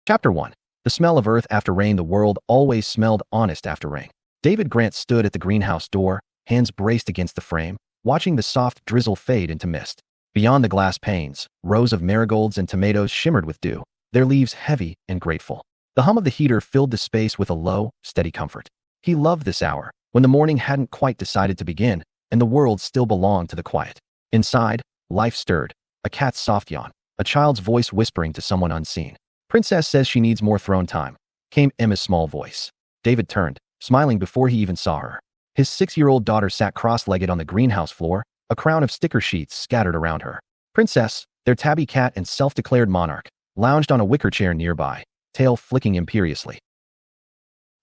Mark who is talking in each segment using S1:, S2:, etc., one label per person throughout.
S1: Chapter 1. The smell of earth after rain. The world always smelled honest after rain. David Grant stood at the greenhouse door, hands braced against the frame, watching the soft drizzle fade into mist. Beyond the glass panes, rows of marigolds and tomatoes shimmered with dew, their leaves heavy and grateful. The hum of the heater filled the space with a low, steady comfort. He loved this hour, when the morning hadn't quite decided to begin, and the world still belonged to the quiet. Inside, life stirred, a cat's soft yawn, a child's voice whispering to someone unseen. "Princess says she needs more throne time," came Emma's small voice. David turned, smiling before he even saw her. His 6-year-old daughter sat cross-legged on the greenhouse floor, a crown of sticker sheets scattered around her. Princess, their tabby cat and self-declared monarch, lounged on a wicker chair nearby, tail flicking imperiously.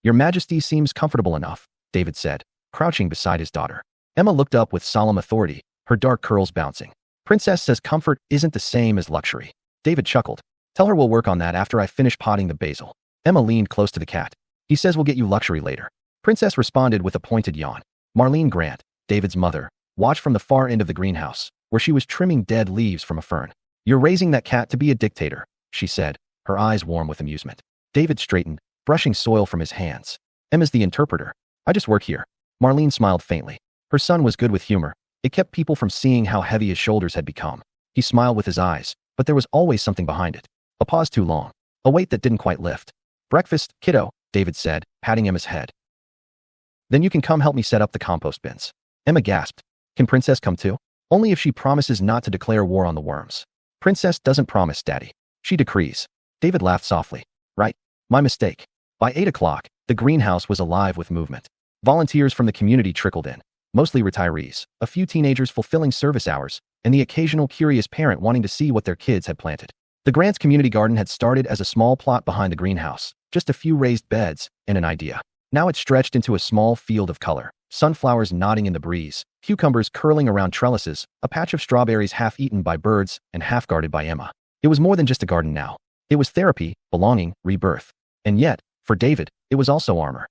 S1: "Your Majesty seems comfortable enough," David said, crouching beside his daughter. Emma looked up with solemn authority, her dark curls bouncing. "Princess says comfort isn't the same as luxury." David chuckled. "Tell her we'll work on that after I finish potting the basil." Emma leaned close to the cat. "He says we'll get you luxury later." Princess responded with a pointed yawn. Marlene Grant, David's mother, watched from the far end of the greenhouse, where she was trimming dead leaves from a fern. "You're raising that cat to be a dictator," she said, her eyes warm with amusement. David straightened, brushing soil from his hands. "Emma's the interpreter. I just work here." Marlene smiled faintly. Her son was good with humor. It kept people from seeing how heavy his shoulders had become. He smiled with his eyes, but there was always something behind it. A pause too long. A weight that didn't quite lift. "Breakfast, kiddo," David said, patting Emma's head. "Then you can come help me set up the compost bins." Emma gasped. "Can Princess come too?" "Only if she promises not to declare war on the worms." "Princess doesn't promise, Daddy. She decrees." David laughed softly. "Right. My mistake." By 8 o'clock, the greenhouse was alive with movement. Volunteers from the community trickled in, mostly retirees, a few teenagers fulfilling service hours, and the occasional curious parent wanting to see what their kids had planted. The Grants' community garden had started as a small plot behind the greenhouse, just a few raised beds and an idea. Now it stretched into a small field of color, sunflowers nodding in the breeze, cucumbers curling around trellises, a patch of strawberries half eaten by birds and half guarded by Emma. It was more than just a garden now. It was therapy, belonging, rebirth. And yet, for David, it was also armor.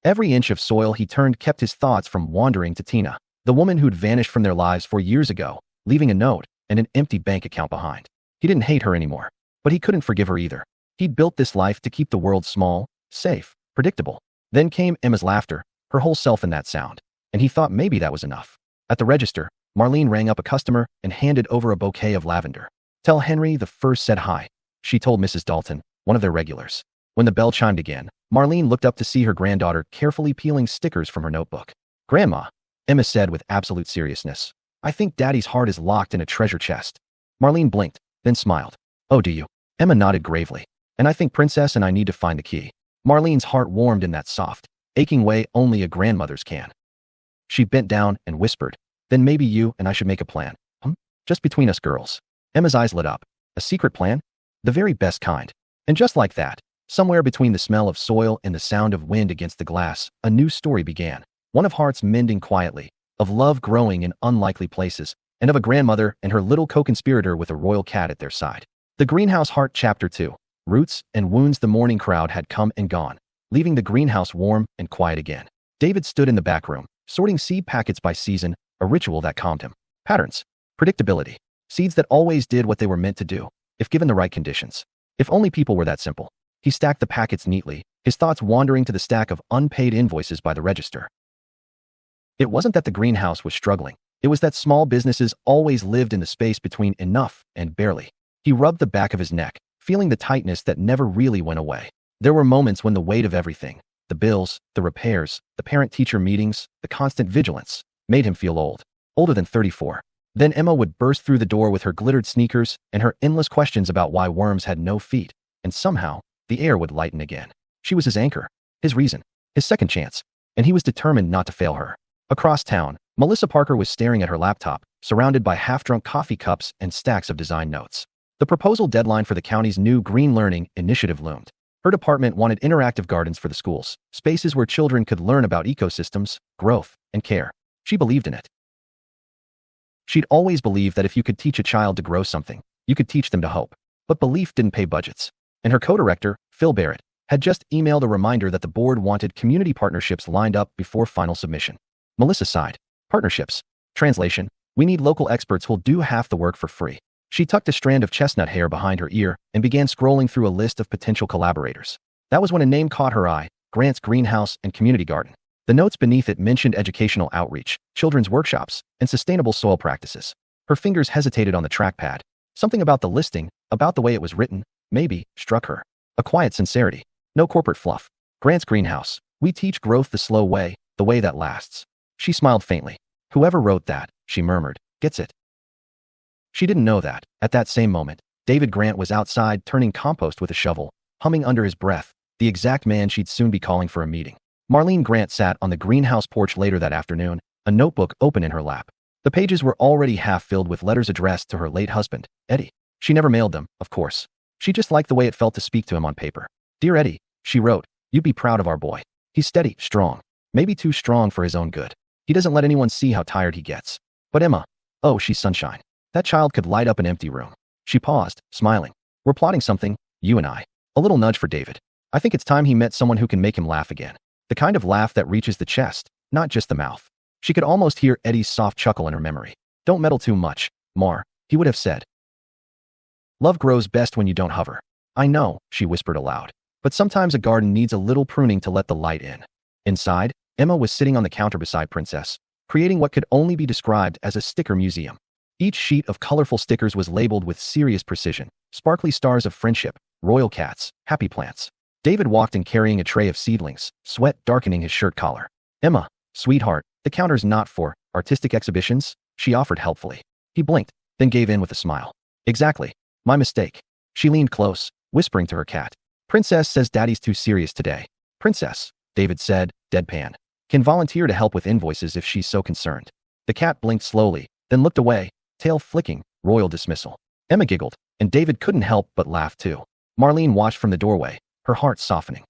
S1: Every inch of soil he turned kept his thoughts from wandering to Tina, the woman who'd vanished from their lives 4 years ago, leaving a note and an empty bank account behind. He didn't hate her anymore, but he couldn't forgive her either. He'd built this life to keep the world small, safe, predictable. Then came Emma's laughter, her whole self in that sound, and he thought maybe that was enough. At the register, Marlene rang up a customer and handed over a bouquet of lavender. "Tell Henry the first said hi," she told Mrs. Dalton, one of their regulars. When the bell chimed again, Marlene looked up to see her granddaughter carefully peeling stickers from her notebook. "Grandma," Emma said with absolute seriousness, "I think Daddy's heart is locked in a treasure chest." Marlene blinked, then smiled. "Oh, do you?" Emma nodded gravely. "And I think Princess and I need to find the key." Marlene's heart warmed in that soft, aching way only a grandmother's can. She bent down and whispered, "Then maybe you and I should make a plan. Just between us girls." Emma's eyes lit up. "A secret plan? The very best kind." And just like that, somewhere between the smell of soil and the sound of wind against the glass, a new story began. One of hearts mending quietly, of love growing in unlikely places, and of a grandmother and her little co-conspirator with a royal cat at their side. The Greenhouse Heart Chapter 2. Roots and wounds. The morning crowd had come and gone, leaving the greenhouse warm and quiet again. David stood in the back room, sorting seed packets by season, a ritual that calmed him. Patterns. Predictability. Seeds that always did what they were meant to do, if given the right conditions. If only people were that simple. He stacked the packets neatly, his thoughts wandering to the stack of unpaid invoices by the register. It wasn't that the greenhouse was struggling. It was that small businesses always lived in the space between enough and barely. He rubbed the back of his neck, feeling the tightness that never really went away. There were moments when the weight of everything, the bills, the repairs, the parent-teacher meetings, the constant vigilance, made him feel old. Older than 34. Then Emma would burst through the door with her glittered sneakers and her endless questions about why worms had no feet, and somehow, the air would lighten again. She was his anchor, his reason, his second chance, and he was determined not to fail her. Across town, Melissa Parker was staring at her laptop, surrounded by half-drunk coffee cups and stacks of design notes. The proposal deadline for the county's new Green Learning Initiative loomed. Her department wanted interactive gardens for the schools, spaces where children could learn about ecosystems, growth, and care. She believed in it. She'd always believed that if you could teach a child to grow something, you could teach them to hope. But belief didn't pay budgets. And her co-director, Phil Barrett, had just emailed a reminder that the board wanted community partnerships lined up before final submission. Melissa sighed. "Partnerships. Translation. We need local experts who'll do half the work for free." She tucked a strand of chestnut hair behind her ear and began scrolling through a list of potential collaborators. That was when a name caught her eye: Grant's Greenhouse and Community Garden. The notes beneath it mentioned educational outreach, children's workshops, and sustainable soil practices. Her fingers hesitated on the trackpad. Something about the listing, about the way it was written, maybe, struck her. A quiet sincerity. No corporate fluff. Grant's Greenhouse. We teach growth the slow way, the way that lasts. She smiled faintly. Whoever wrote that, she murmured, gets it. She didn't know that, at that same moment, David Grant was outside turning compost with a shovel, humming under his breath, the exact man she'd soon be calling for a meeting. Marlene Grant sat on the greenhouse porch later that afternoon, a notebook open in her lap. The pages were already half filled with letters addressed to her late husband, Eddie. She never mailed them, of course. She just liked the way it felt to speak to him on paper. Dear Eddie, she wrote, you'd be proud of our boy. He's steady, strong. Maybe too strong for his own good. He doesn't let anyone see how tired he gets. But Emma, oh, she's sunshine. That child could light up an empty room. She paused, smiling. We're plotting something, you and I. A little nudge for David. I think it's time he met someone who can make him laugh again. The kind of laugh that reaches the chest, not just the mouth. She could almost hear Eddie's soft chuckle in her memory. Don't meddle too much, Mar, he would have said. Love grows best when you don't hover. I know, she whispered aloud. But sometimes a garden needs a little pruning to let the light in. Inside, Emma was sitting on the counter beside Princess, creating what could only be described as a sticker museum. Each sheet of colorful stickers was labeled with serious precision: sparkly stars of friendship, royal cats, happy plants. David walked in carrying a tray of seedlings, sweat darkening his shirt collar. Emma, sweetheart, the counter's not for artistic exhibitions, she offered helpfully. He blinked, then gave in with a smile. Exactly. My mistake. She leaned close, whispering to her cat. Princess says Daddy's too serious today. Princess, David said, deadpan, can volunteer to help with invoices if she's so concerned. The cat blinked slowly, then looked away, tail flicking, royal dismissal. Emma giggled, and David couldn't help but laugh too. Marlene watched from the doorway, her heart softening.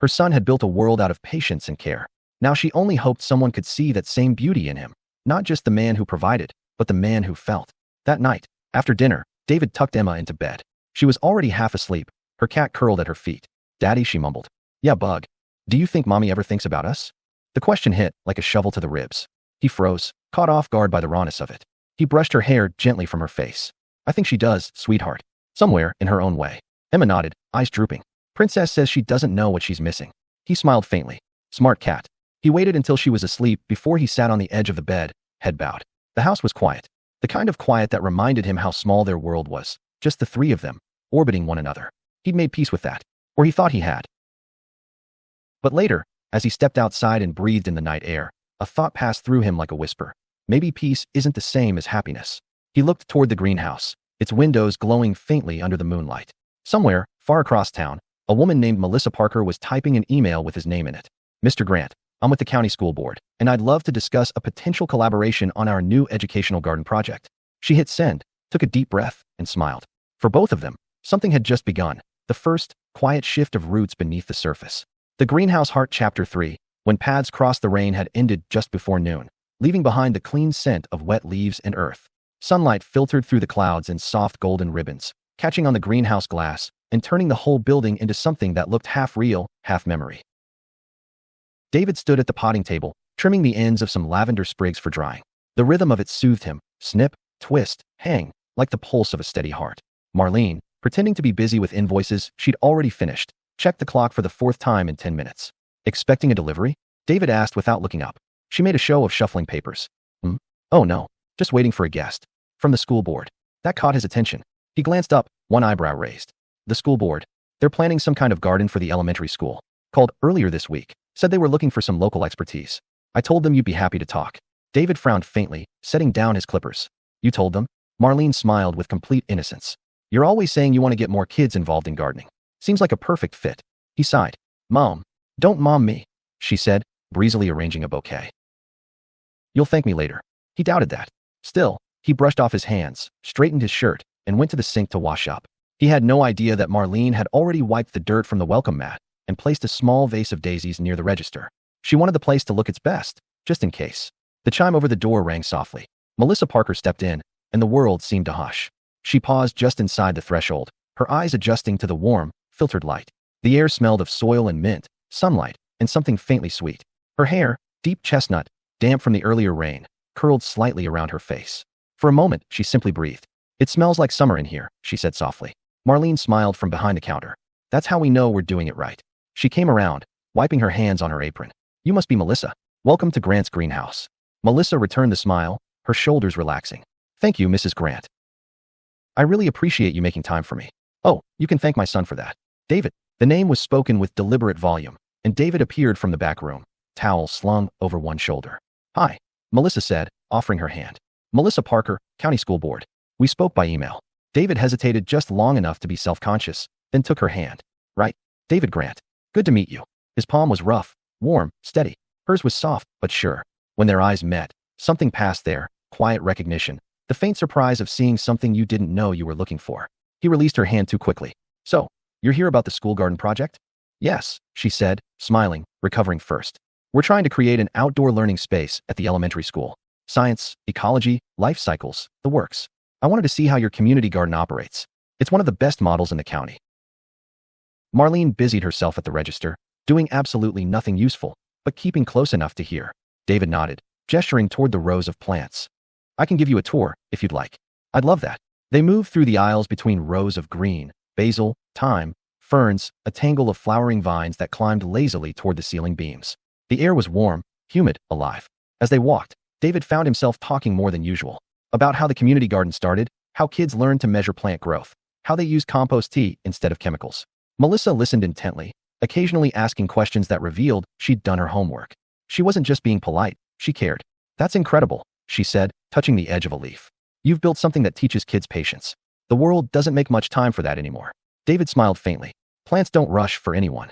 S1: Her son had built a world out of patience and care. Now she only hoped someone could see that same beauty in him, not just the man who provided, but the man who felt. That night, after dinner, David tucked Emma into bed. She was already half asleep, her cat curled at her feet. Daddy, she mumbled. Yeah, bug. Do you think Mommy ever thinks about us? The question hit like a shovel to the ribs. He froze, caught off guard by the rawness of it. He brushed her hair gently from her face. I think she does, sweetheart. Somewhere, in her own way. Emma nodded, eyes drooping. Princess says she doesn't know what she's missing. He smiled faintly. Smart cat. He waited until she was asleep before he sat on the edge of the bed, head bowed. The house was quiet. The kind of quiet that reminded him how small their world was. Just the three of them, orbiting one another. He'd made peace with that. Or he thought he had. But later, as he stepped outside and breathed in the night air, a thought passed through him like a whisper. Maybe peace isn't the same as happiness. He looked toward the greenhouse, its windows glowing faintly under the moonlight. Somewhere, far across town, a woman named Melissa Parker was typing an email with his name in it. Mr. Grant, I'm with the county school board, and I'd love to discuss a potential collaboration on our new educational garden project. She hit send, took a deep breath, and smiled. For both of them, something had just begun. The first, quiet shift of roots beneath the surface. The Greenhouse Heart Chapter 3, when paths crossed the rain, had ended just before noon, leaving behind the clean scent of wet leaves and earth. Sunlight filtered through the clouds in soft golden ribbons, catching on the greenhouse glass and turning the whole building into something that looked half real, half memory. David stood at the potting table, trimming the ends of some lavender sprigs for drying. The rhythm of it soothed him. Snip, twist, hang, like the pulse of a steady heart. Marlene, pretending to be busy with invoices she'd already finished, checked the clock for the fourth time in 10 minutes. Expecting a delivery? David asked without looking up. She made a show of shuffling papers. Oh no, just waiting for a guest. From the school board. That caught his attention. He glanced up, one eyebrow raised. The school board. They're planning some kind of garden for the elementary school. Called earlier this week. Said they were looking for some local expertise. I told them you'd be happy to talk. David frowned faintly, setting down his clippers. You told them? Marlene smiled with complete innocence. You're always saying you want to get more kids involved in gardening. Seems like a perfect fit. He sighed. Mom. Don't mom me, she said, breezily arranging a bouquet. You'll thank me later. He doubted that. Still, he brushed off his hands, straightened his shirt, and went to the sink to wash up. He had no idea that Marlene had already wiped the dirt from the welcome mat and placed a small vase of daisies near the register. She wanted the place to look its best, just in case. The chime over the door rang softly. Melissa Parker stepped in, and the world seemed to hush. She paused just inside the threshold, her eyes adjusting to the warm, filtered light. The air smelled of soil and mint, sunlight, and something faintly sweet. Her hair, deep chestnut, damp from the earlier rain, curled slightly around her face. For a moment, she simply breathed. It smells like summer in here, she said softly. Marlene smiled from behind the counter. That's how we know we're doing it right. She came around, wiping her hands on her apron. You must be Melissa. Welcome to Grant's greenhouse. Melissa returned the smile, her shoulders relaxing. Thank you, Mrs. Grant. I really appreciate you making time for me. Oh, you can thank my son for that. David. The name was spoken with deliberate volume, and David appeared from the back room, towel slung over one shoulder. Hi, Melissa said, offering her hand. Melissa Parker, County School Board. We spoke by email. David hesitated just long enough to be self-conscious, then took her hand. Right, David Grant. Good to meet you. His palm was rough, warm, steady. Hers was soft, but sure. When their eyes met, something passed there, quiet recognition, the faint surprise of seeing something you didn't know you were looking for. He released her hand too quickly. So, you're here about the school garden project? Yes, she said, smiling, recovering first. We're trying to create an outdoor learning space at the elementary school. Science, ecology, life cycles, the works. I wanted to see how your community garden operates. It's one of the best models in the county. Marlene busied herself at the register, doing absolutely nothing useful, but keeping close enough to hear. David nodded, gesturing toward the rows of plants. I can give you a tour, if you'd like. I'd love that. They moved through the aisles between rows of green, basil, thyme, ferns, a tangle of flowering vines that climbed lazily toward the ceiling beams. The air was warm, humid, alive. As they walked, David found himself talking more than usual. About how the community garden started, how kids learned to measure plant growth, how they use compost tea instead of chemicals. Melissa listened intently, occasionally asking questions that revealed she'd done her homework. She wasn't just being polite, she cared. That's incredible, she said, touching the edge of a leaf. You've built something that teaches kids patience. The world doesn't make much time for that anymore. David smiled faintly. Plants don't rush for anyone.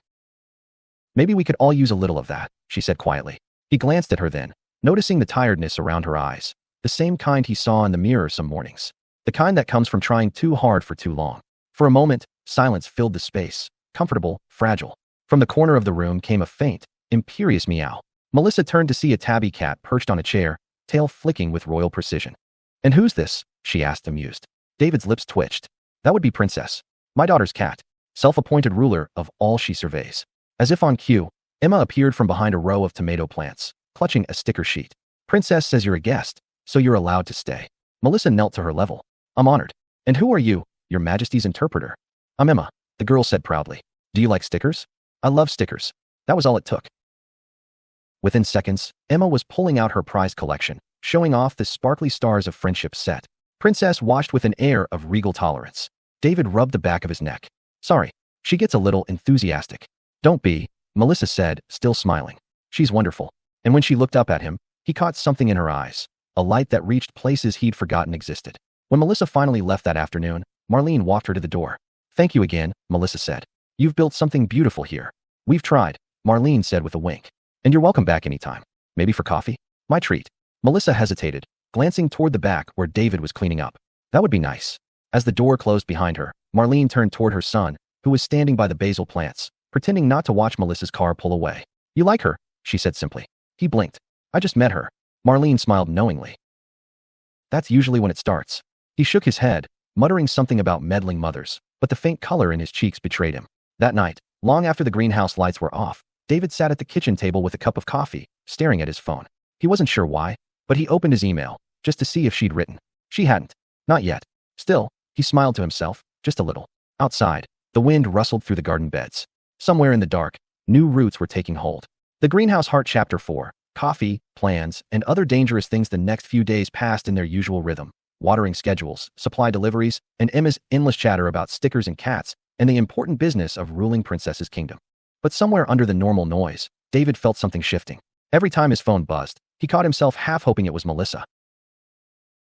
S1: Maybe we could all use a little of that, she said quietly. He glanced at her then, noticing the tiredness around her eyes. The same kind he saw in the mirror some mornings. The kind that comes from trying too hard for too long. For a moment, silence filled the space, comfortable, fragile. From the corner of the room came a faint, imperious meow. Melissa turned to see a tabby cat perched on a chair, tail flicking with royal precision. And who's this? She asked, amused. David's lips twitched. That would be Princess. My daughter's cat. Self-appointed ruler of all she surveys. As if on cue, Emma appeared from behind a row of tomato plants, clutching a sticker sheet. Princess says you're a guest, so you're allowed to stay. Melissa knelt to her level. I'm honored. And who are you? Your Majesty's interpreter. I'm Emma, the girl said proudly. Do you like stickers? I love stickers. That was all it took. Within seconds, Emma was pulling out her prized collection, showing off the sparkly stars of friendship set. Princess watched with an air of regal tolerance. David rubbed the back of his neck. Sorry, she gets a little enthusiastic. Don't be, Melissa said, still smiling. She's wonderful. And when she looked up at him, he caught something in her eyes, a light that reached places he'd forgotten existed. When Melissa finally left that afternoon, Marlene walked her to the door. Thank you again, Melissa said. You've built something beautiful here. We've tried, Marlene said with a wink. And you're welcome back anytime. Maybe for coffee? My treat. Melissa hesitated, glancing toward the back where David was cleaning up. That would be nice. As the door closed behind her, Marlene turned toward her son, who was standing by the basil plants, pretending not to watch Melissa's car pull away. You like her? She said simply. He blinked. I just met her. Marlene smiled knowingly. That's usually when it starts. He shook his head, muttering something about meddling mothers, but the faint color in his cheeks betrayed him. That night, long after the greenhouse lights were off, David sat at the kitchen table with a cup of coffee, staring at his phone. He wasn't sure why, but he opened his email, just to see if she'd written. She hadn't. Not yet. Still, he smiled to himself, just a little. Outside, the wind rustled through the garden beds. Somewhere in the dark, new roots were taking hold. The Greenhouse Heart Chapter 4, coffee, plans, and other dangerous things. The next few days passed in their usual rhythm. Watering schedules, supply deliveries, and Emma's endless chatter about stickers and cats, and the important business of ruling Princess's kingdom. But somewhere under the normal noise, David felt something shifting. Every time his phone buzzed, he caught himself half hoping it was Melissa.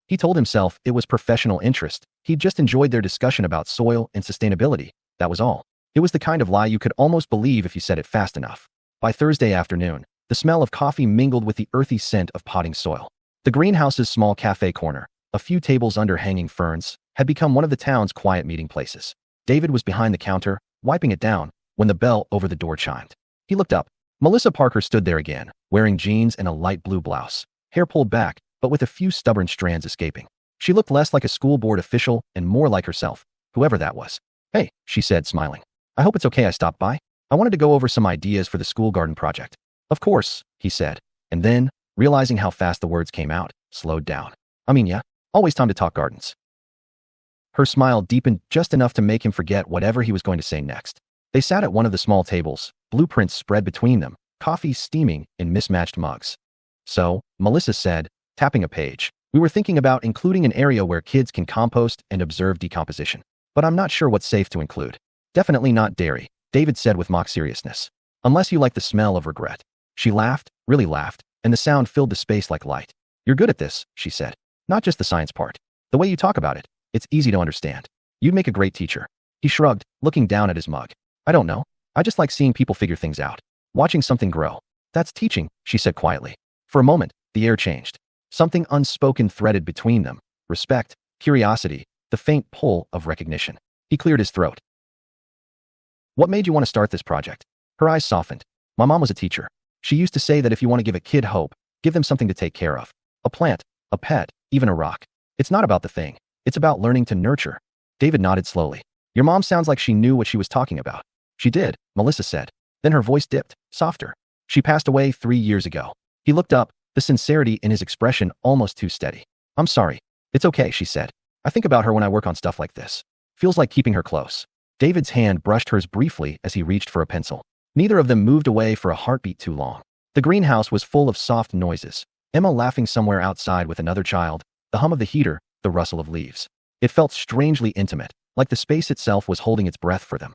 S1: He told himself it was professional interest. He'd just enjoyed their discussion about soil and sustainability. That was all. It was the kind of lie you could almost believe if you said it fast enough. By Thursday afternoon, the smell of coffee mingled with the earthy scent of potting soil. The greenhouse's small cafe corner, a few tables under hanging ferns, had become one of the town's quiet meeting places. David was behind the counter, wiping it down, when the bell over the door chimed. He looked up. Melissa Parker stood there again, wearing jeans and a light blue blouse, hair pulled back, but with a few stubborn strands escaping. She looked less like a school board official and more like herself, whoever that was. Hey, she said, smiling. I hope it's okay I stopped by. I wanted to go over some ideas for the school garden project. Of course, he said, and then, realizing how fast the words came out, slowed down. Yeah, always time to talk gardens. Her smile deepened just enough to make him forget whatever he was going to say next. They sat at one of the small tables, blueprints spread between them, coffee steaming in mismatched mugs. So, Melissa said, tapping a page, we were thinking about including an area where kids can compost and observe decomposition. But I'm not sure what's safe to include. Definitely not dairy, David said with mock seriousness. Unless you like the smell of regret. She laughed, really laughed, and the sound filled the space like light. You're good at this, she said. Not just the science part. The way you talk about it, it's easy to understand. You'd make a great teacher. He shrugged, looking down at his mug. I don't know. I just like seeing people figure things out. Watching something grow. That's teaching, she said quietly. For a moment, the air changed. Something unspoken threaded between them. Respect, curiosity, the faint pull of recognition. He cleared his throat. What made you want to start this project? Her eyes softened. My mom was a teacher. She used to say that if you want to give a kid hope, give them something to take care of. A plant, a pet, even a rock. It's not about the thing. It's about learning to nurture. David nodded slowly. Your mom sounds like she knew what she was talking about. She did, Melissa said. Then her voice dipped, softer. She passed away 3 years ago. He looked up, the sincerity in his expression almost too steady. I'm sorry. It's okay, she said. I think about her when I work on stuff like this. Feels like keeping her close. David's hand brushed hers briefly as he reached for a pencil. Neither of them moved away for a heartbeat too long. The greenhouse was full of soft noises. Emma laughing somewhere outside with another child, the hum of the heater, the rustle of leaves. It felt strangely intimate, like the space itself was holding its breath for them.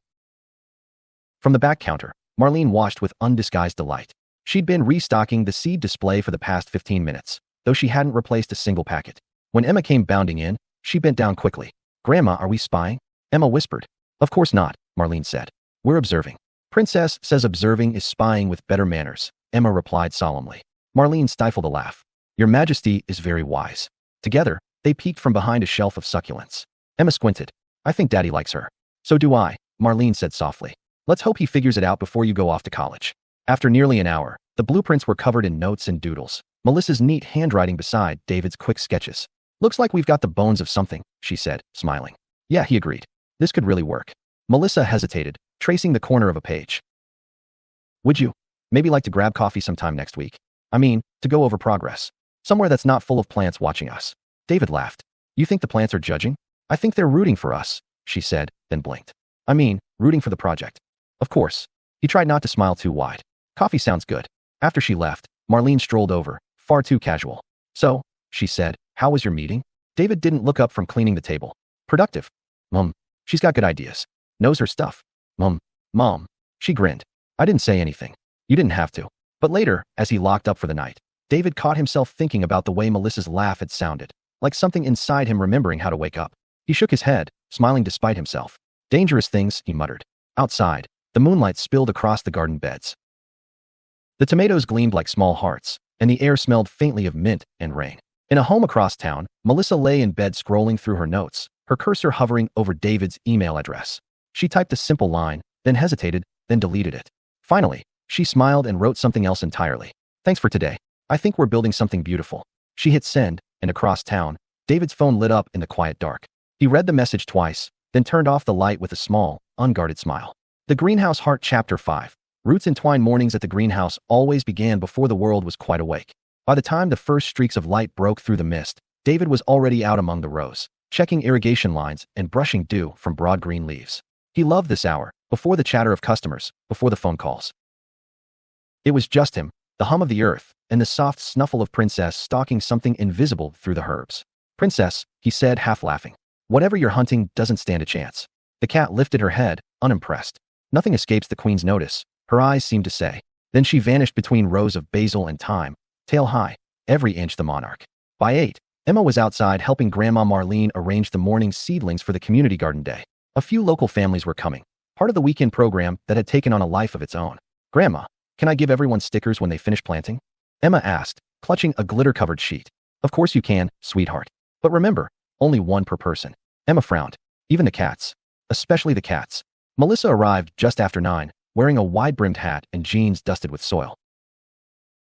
S1: From the back counter, Marlene watched with undisguised delight. She'd been restocking the seed display for the past 15 minutes, though she hadn't replaced a single packet. When Emma came bounding in, she bent down quickly. Grandma, are we spying? Emma whispered. Of course not, Marlene said. We're observing. Princess says observing is spying with better manners, Emma replied solemnly. Marlene stifled a laugh. Your Majesty is very wise. Together, they peeked from behind a shelf of succulents. Emma squinted. I think Daddy likes her. So do I, Marlene said softly. Let's hope he figures it out before you go off to college. After nearly an hour, the blueprints were covered in notes and doodles. Melissa's neat handwriting beside David's quick sketches. Looks like we've got the bones of something, she said, smiling. Yeah, he agreed. This could really work. Melissa hesitated, tracing the corner of a page. Would you maybe like to grab coffee sometime next week? I mean, to go over progress. Somewhere that's not full of plants watching us. David laughed. You think the plants are judging? I think they're rooting for us, she said, then blinked. I mean, rooting for the project. Of course. He tried not to smile too wide. Coffee sounds good. After she left, Marlene strolled over, far too casual. So, she said, how was your meeting? David didn't look up from cleaning the table. Productive. She's got good ideas. Knows her stuff. Mom. She grinned. I didn't say anything. You didn't have to. But later, as he locked up for the night, David caught himself thinking about the way Melissa's laugh had sounded, like something inside him remembering how to wake up. He shook his head, smiling despite himself. Dangerous things, he muttered. Outside, the moonlight spilled across the garden beds. The tomatoes gleamed like small hearts, and the air smelled faintly of mint and rain. In a home across town, Melissa lay in bed scrolling through her notes, her cursor hovering over David's email address. She typed a simple line, then hesitated, then deleted it. Finally, she smiled and wrote something else entirely. Thanks for today. I think we're building something beautiful. She hit send, and across town, David's phone lit up in the quiet dark. He read the message twice, then turned off the light with a small, unguarded smile. The Greenhouse Heart Chapter 5. Roots entwined mornings at the greenhouse always began before the world was quite awake. By the time the first streaks of light broke through the mist, David was already out among the rows, checking irrigation lines and brushing dew from broad green leaves. He loved this hour, before the chatter of customers, before the phone calls. It was just him, the hum of the earth, and the soft snuffle of Princess stalking something invisible through the herbs. Princess, he said, half laughing. Whatever you're hunting doesn't stand a chance. The cat lifted her head, unimpressed. Nothing escapes the queen's notice, her eyes seemed to say. Then she vanished between rows of basil and thyme, tail high, every inch the monarch. By 8, Emma was outside helping Grandma Marlene arrange the morning seedlings for the community garden day. A few local families were coming, part of the weekend program that had taken on a life of its own. Grandma, can I give everyone stickers when they finish planting? Emma asked, clutching a glitter-covered sheet. Of course you can, sweetheart. But remember, only one per person. Emma frowned. Even the cats. Especially the cats. Melissa arrived just after 9, wearing a wide-brimmed hat and jeans dusted with soil.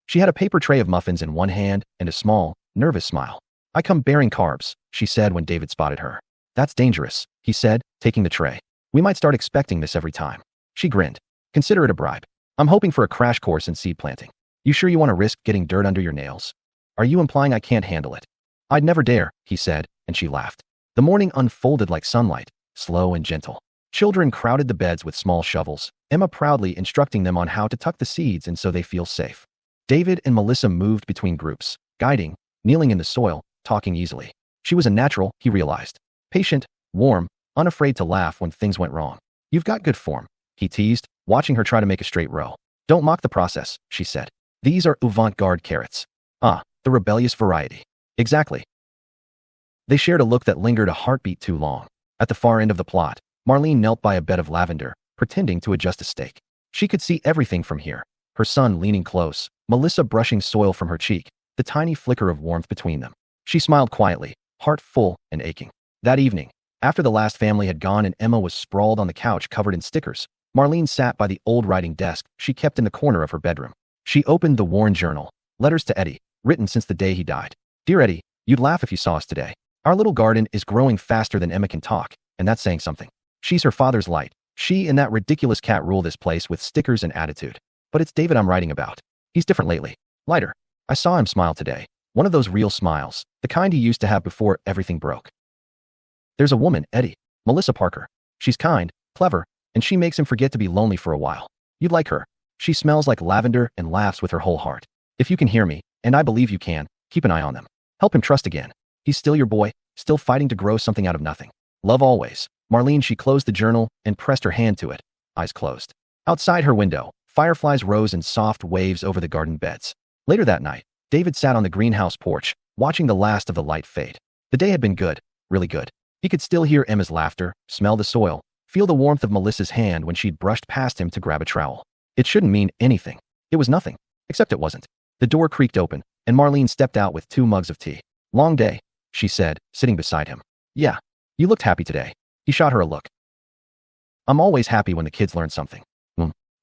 S1: She had a paper tray of muffins in one hand and a small, nervous smile. I come bearing carbs, she said when David spotted her. That's dangerous, he said, taking the tray. We might start expecting this every time. She grinned. Consider it a bribe. I'm hoping for a crash course in seed planting. You sure you want to risk getting dirt under your nails? Are you implying I can't handle it? I'd never dare, he said, and she laughed. The morning unfolded like sunlight, slow and gentle. Children crowded the beds with small shovels, Emma proudly instructing them on how to tuck the seeds and so they feel safe. David and Melissa moved between groups, guiding, kneeling in the soil, talking easily. She was a natural, he realized. Patient, warm, unafraid to laugh when things went wrong. You've got good form, he teased, watching her try to make a straight row. Don't mock the process, she said. These are avant-garde carrots. Ah, the rebellious variety. Exactly. They shared a look that lingered a heartbeat too long. At the far end of the plot, Marlene knelt by a bed of lavender, pretending to adjust a stake. She could see everything from here. Her son leaning close, Melissa brushing soil from her cheek, the tiny flicker of warmth between them. She smiled quietly, heart full and aching. That evening, after the last family had gone and Emma was sprawled on the couch covered in stickers, Marlene sat by the old writing desk she kept in the corner of her bedroom. She opened the worn journal, letters to Eddie, written since the day he died. Dear Eddie, you'd laugh if you saw us today. Our little garden is growing faster than Emma can talk, and that's saying something. She's her father's light. She and that ridiculous cat rule this place with stickers and attitude. But it's David I'm writing about. He's different lately. Lighter. I saw him smile today. One of those real smiles, the kind he used to have before everything broke. There's a woman, Eddie, Melissa Parker. She's kind, clever, and she makes him forget to be lonely for a while. You'd like her. She smells like lavender and laughs with her whole heart. If you can hear me, and I believe you can, keep an eye on them. Help him trust again. He's still your boy, still fighting to grow something out of nothing. Love always. Marlene. She closed the journal and pressed her hand to it, eyes closed. Outside her window, fireflies rose in soft waves over the garden beds. Later that night, David sat on the greenhouse porch, watching the last of the light fade. The day had been good, really good. He could still hear Emma's laughter, smell the soil, feel the warmth of Melissa's hand when she'd brushed past him to grab a trowel. It shouldn't mean anything. It was nothing. Except it wasn't. The door creaked open, and Marlene stepped out with 2 mugs of tea. Long day, she said, sitting beside him. Yeah. You looked happy today. He shot her a look. I'm always happy when the kids learn something.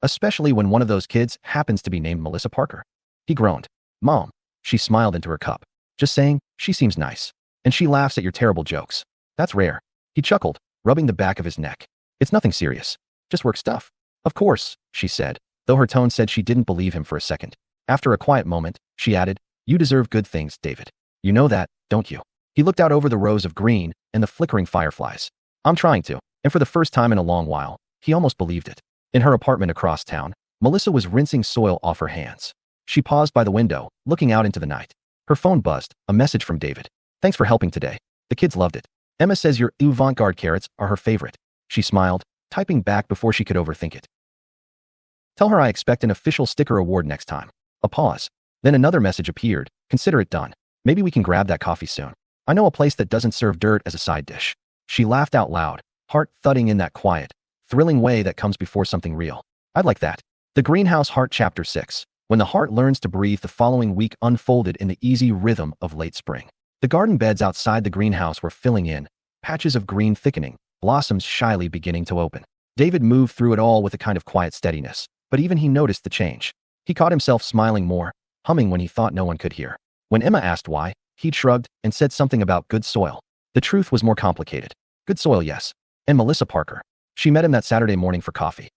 S1: Especially when one of those kids happens to be named Melissa Parker. He groaned. Mom. She smiled into her cup. Just saying, she seems nice. And she laughs at your terrible jokes. That's rare. He chuckled, rubbing the back of his neck. It's nothing serious. Just work stuff. Of course, she said, though her tone said she didn't believe him for a second. After a quiet moment, she added, You deserve good things, David. You know that, don't you? He looked out over the rows of green and the flickering fireflies. I'm trying to. And for the first time in a long while, he almost believed it. In her apartment across town, Melissa was rinsing soil off her hands. She paused by the window, looking out into the night. Her phone buzzed, a message from David. Thanks for helping today. The kids loved it. Emma says your avant-garde carrots are her favorite. She smiled, typing back before she could overthink it. Tell her I expect an official sticker award next time. A pause. Then another message appeared. Consider it done. Maybe we can grab that coffee soon. I know a place that doesn't serve dirt as a side dish. She laughed out loud, heart thudding in that quiet, thrilling way that comes before something real. I'd like that. The Greenhouse Heart Chapter 6. When the heart learns to breathe, the following week unfolded in the easy rhythm of late spring. The garden beds outside the greenhouse were filling in, patches of green thickening, blossoms shyly beginning to open. David moved through it all with a kind of quiet steadiness, but even he noticed the change. He caught himself smiling more, humming when he thought no one could hear. When Emma asked why, he'd shrugged and said something about good soil. The truth was more complicated. Good soil, yes. And Melissa Parker. She met him that Saturday morning for coffee.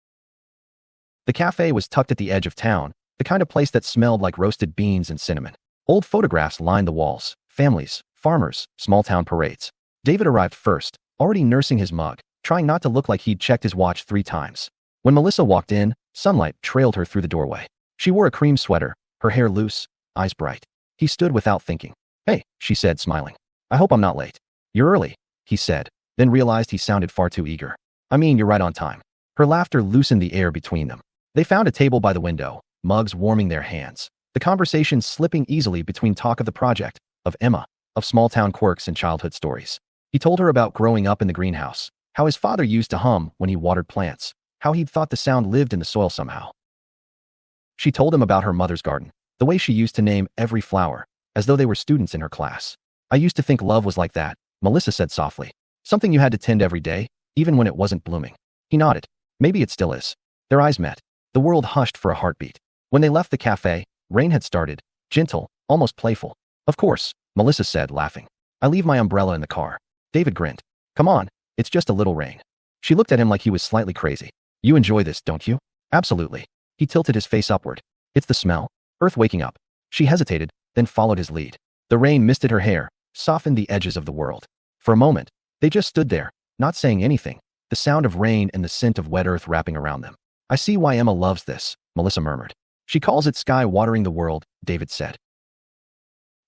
S1: The cafe was tucked at the edge of town, the kind of place that smelled like roasted beans and cinnamon. Old photographs lined the walls, families, farmers, small-town parades. David arrived first, already nursing his mug, trying not to look like he'd checked his watch 3 times. When Melissa walked in, sunlight trailed her through the doorway. She wore a cream sweater, her hair loose, eyes bright. He stood without thinking. Hey, she said, smiling. I hope I'm not late. You're early, he said, then realized he sounded far too eager. I mean, you're right on time. Her laughter loosened the air between them. They found a table by the window, mugs warming their hands. The conversation slipping easily between talk of the project, of Emma, of small-town quirks and childhood stories. He told her about growing up in the greenhouse, how his father used to hum when he watered plants, how he'd thought the sound lived in the soil somehow. She told him about her mother's garden, the way she used to name every flower, as though they were students in her class. I used to think love was like that, Melissa said softly. Something you had to tend every day, even when it wasn't blooming. He nodded. Maybe it still is. Their eyes met. The world hushed for a heartbeat. When they left the cafe, rain had started, gentle, almost playful. Of course, Melissa said, laughing. I leave my umbrella in the car. David grinned. Come on, it's just a little rain. She looked at him like he was slightly crazy. You enjoy this, don't you? Absolutely. He tilted his face upward. It's the smell. Earth waking up. She hesitated, then followed his lead. The rain misted her hair, softened the edges of the world. For a moment, They just stood there, not saying anything, the sound of rain and the scent of wet earth wrapping around them. I see why Emma loves this, Melissa murmured. She calls it sky watering the world, David said.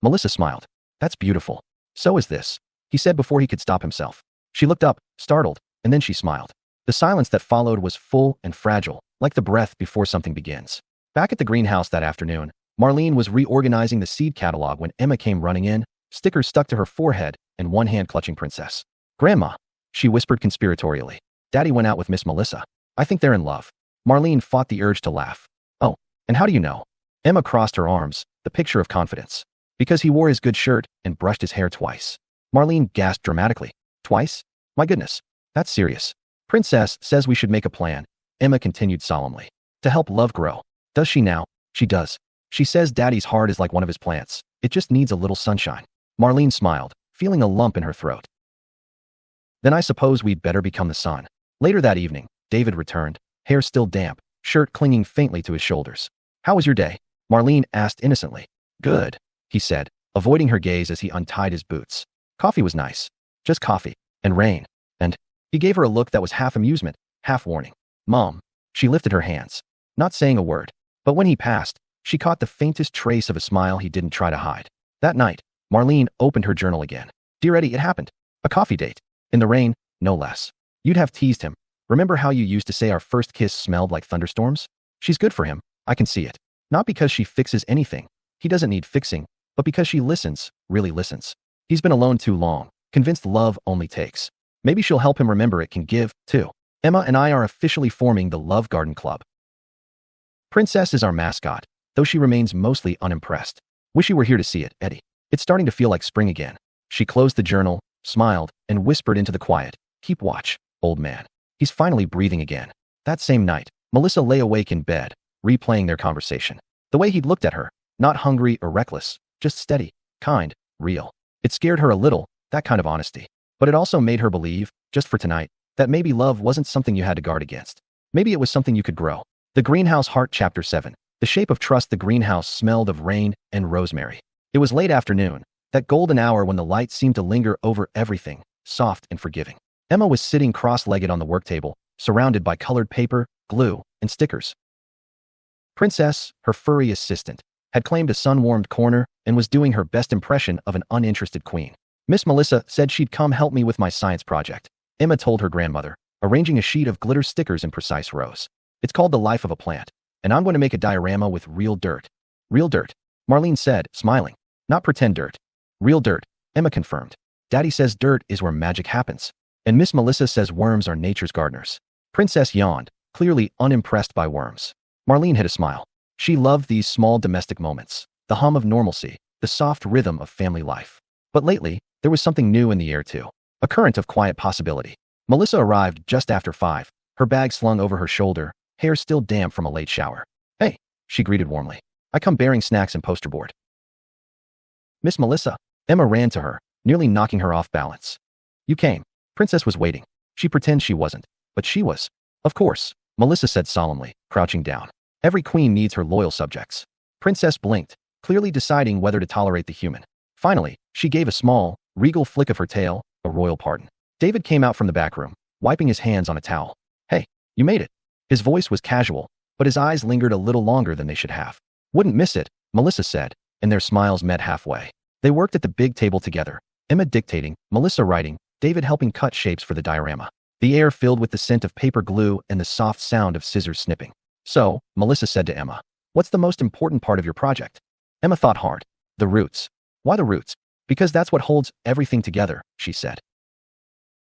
S1: Melissa smiled. That's beautiful. So is this, he said before he could stop himself. She looked up, startled, and then she smiled. The silence that followed was full and fragile, like the breath before something begins. Back at the greenhouse that afternoon, Marlene was reorganizing the seed catalog when Emma came running in, stickers stuck to her forehead and one hand clutching Princess. Grandma, she whispered conspiratorially. Daddy went out with Miss Melissa. I think they're in love. Marlene fought the urge to laugh. Oh, and how do you know? Emma crossed her arms, the picture of confidence. Because he wore his good shirt and brushed his hair twice. Marlene gasped dramatically. Twice? My goodness, that's serious. Princess says we should make a plan, Emma continued solemnly. To help love grow. Does she now? She does. She says Daddy's heart is like one of his plants. It just needs a little sunshine. Marlene smiled, feeling a lump in her throat. Then I suppose we'd better become the sun. Later that evening, David returned, hair still damp, shirt clinging faintly to his shoulders. How was your day? Marlene asked innocently. Good, he said, avoiding her gaze as he untied his boots. Coffee was nice. Just coffee. And rain. And he gave her a look that was half amusement, half warning. Mom. She lifted her hands, not saying a word. But when he passed, she caught the faintest trace of a smile he didn't try to hide. That night, Marlene opened her journal again. Dear Eddie, it happened. A coffee date. In the rain, no less. You'd have teased him. Remember how you used to say our first kiss smelled like thunderstorms? She's good for him. I can see it. Not because she fixes anything. He doesn't need fixing, but because she listens, really listens. He's been alone too long, convinced love only takes. Maybe she'll help him remember it can give, too. Emma and I are officially forming the Love Garden Club. Princess is our mascot, though she remains mostly unimpressed. Wish you were here to see it, Eddie. It's starting to feel like spring again. She closed the journal, smiled, and whispered into the quiet. Keep watch, old man. He's finally breathing again. That same night, Melissa lay awake in bed, replaying their conversation. The way he'd looked at her, not hungry or reckless, just steady, kind, real. It scared her a little, that kind of honesty. But it also made her believe, just for tonight, that maybe love wasn't something you had to guard against. Maybe it was something you could grow. The Greenhouse Heart Chapter 7. The shape of trust. The greenhouse smelled of rain and rosemary. It was late afternoon, that golden hour when the light seemed to linger over everything, soft and forgiving. Emma was sitting cross-legged on the work table, surrounded by colored paper, glue, and stickers. Princess, her furry assistant, had claimed a sun-warmed corner and was doing her best impression of an uninterested queen. Miss Melissa said she'd come help me with my science project, Emma told her grandmother, arranging a sheet of glitter stickers in precise rows. It's called The Life of a Plant, and I'm going to make a diorama with real dirt. Real dirt, Marlene said, smiling. Not pretend dirt. Real dirt, Emma confirmed. Daddy says dirt is where magic happens, and Miss Melissa says worms are nature's gardeners. Princess yawned, clearly unimpressed by worms. Marlene hid a smile. She loved these small domestic moments, the hum of normalcy, the soft rhythm of family life. But lately, there was something new in the air too. A current of quiet possibility. Melissa arrived just after 5, her bag slung over her shoulder, hair still damp from a late shower. Hey, she greeted warmly. I come bearing snacks and poster board. Miss Melissa. Emma ran to her, nearly knocking her off balance. You came. Princess was waiting. She pretended she wasn't, but she was. Of course, Melissa said solemnly, crouching down. Every queen needs her loyal subjects. Princess blinked, clearly deciding whether to tolerate the human. Finally, she gave a small, regal flick of her tail, a royal pardon. David came out from the back room, wiping his hands on a towel. Hey, you made it. His voice was casual, but his eyes lingered a little longer than they should have. Wouldn't miss it, Melissa said, and their smiles met halfway. They worked at the big table together, Emma dictating, Melissa writing, David helping cut shapes for the diorama. The air filled with the scent of paper glue and the soft sound of scissors snipping. So, Melissa said to Emma, what's the most important part of your project? Emma thought hard. The roots. Why the roots? Because that's what holds everything together, she said.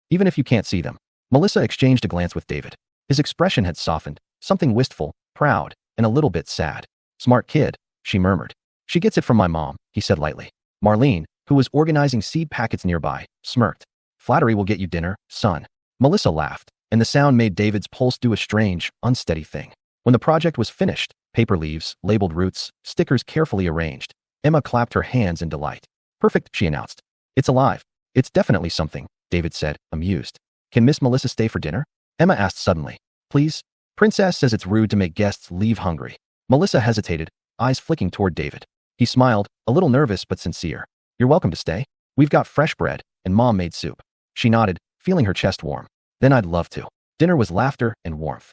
S1: Even if you can't see them. Melissa exchanged a glance with David. His expression had softened, something wistful, proud, and a little bit sad. Smart kid, she murmured. She gets it from my mom, he said lightly. Marlene, who was organizing seed packets nearby, smirked. Flattery will get you dinner, son. Melissa laughed, and the sound made David's pulse do a strange, unsteady thing. When the project was finished, paper leaves, labeled roots, stickers carefully arranged, Emma clapped her hands in delight. Perfect, she announced. It's alive. It's definitely something, David said, amused. Can Miss Melissa stay for dinner? Emma asked suddenly. Please? Princess says it's rude to make guests leave hungry. Melissa hesitated, eyes flicking toward David. He smiled, a little nervous but sincere. You're welcome to stay. We've got fresh bread, and Mom made soup. She nodded, feeling her chest warm. Then I'd love to. Dinner was laughter and warmth.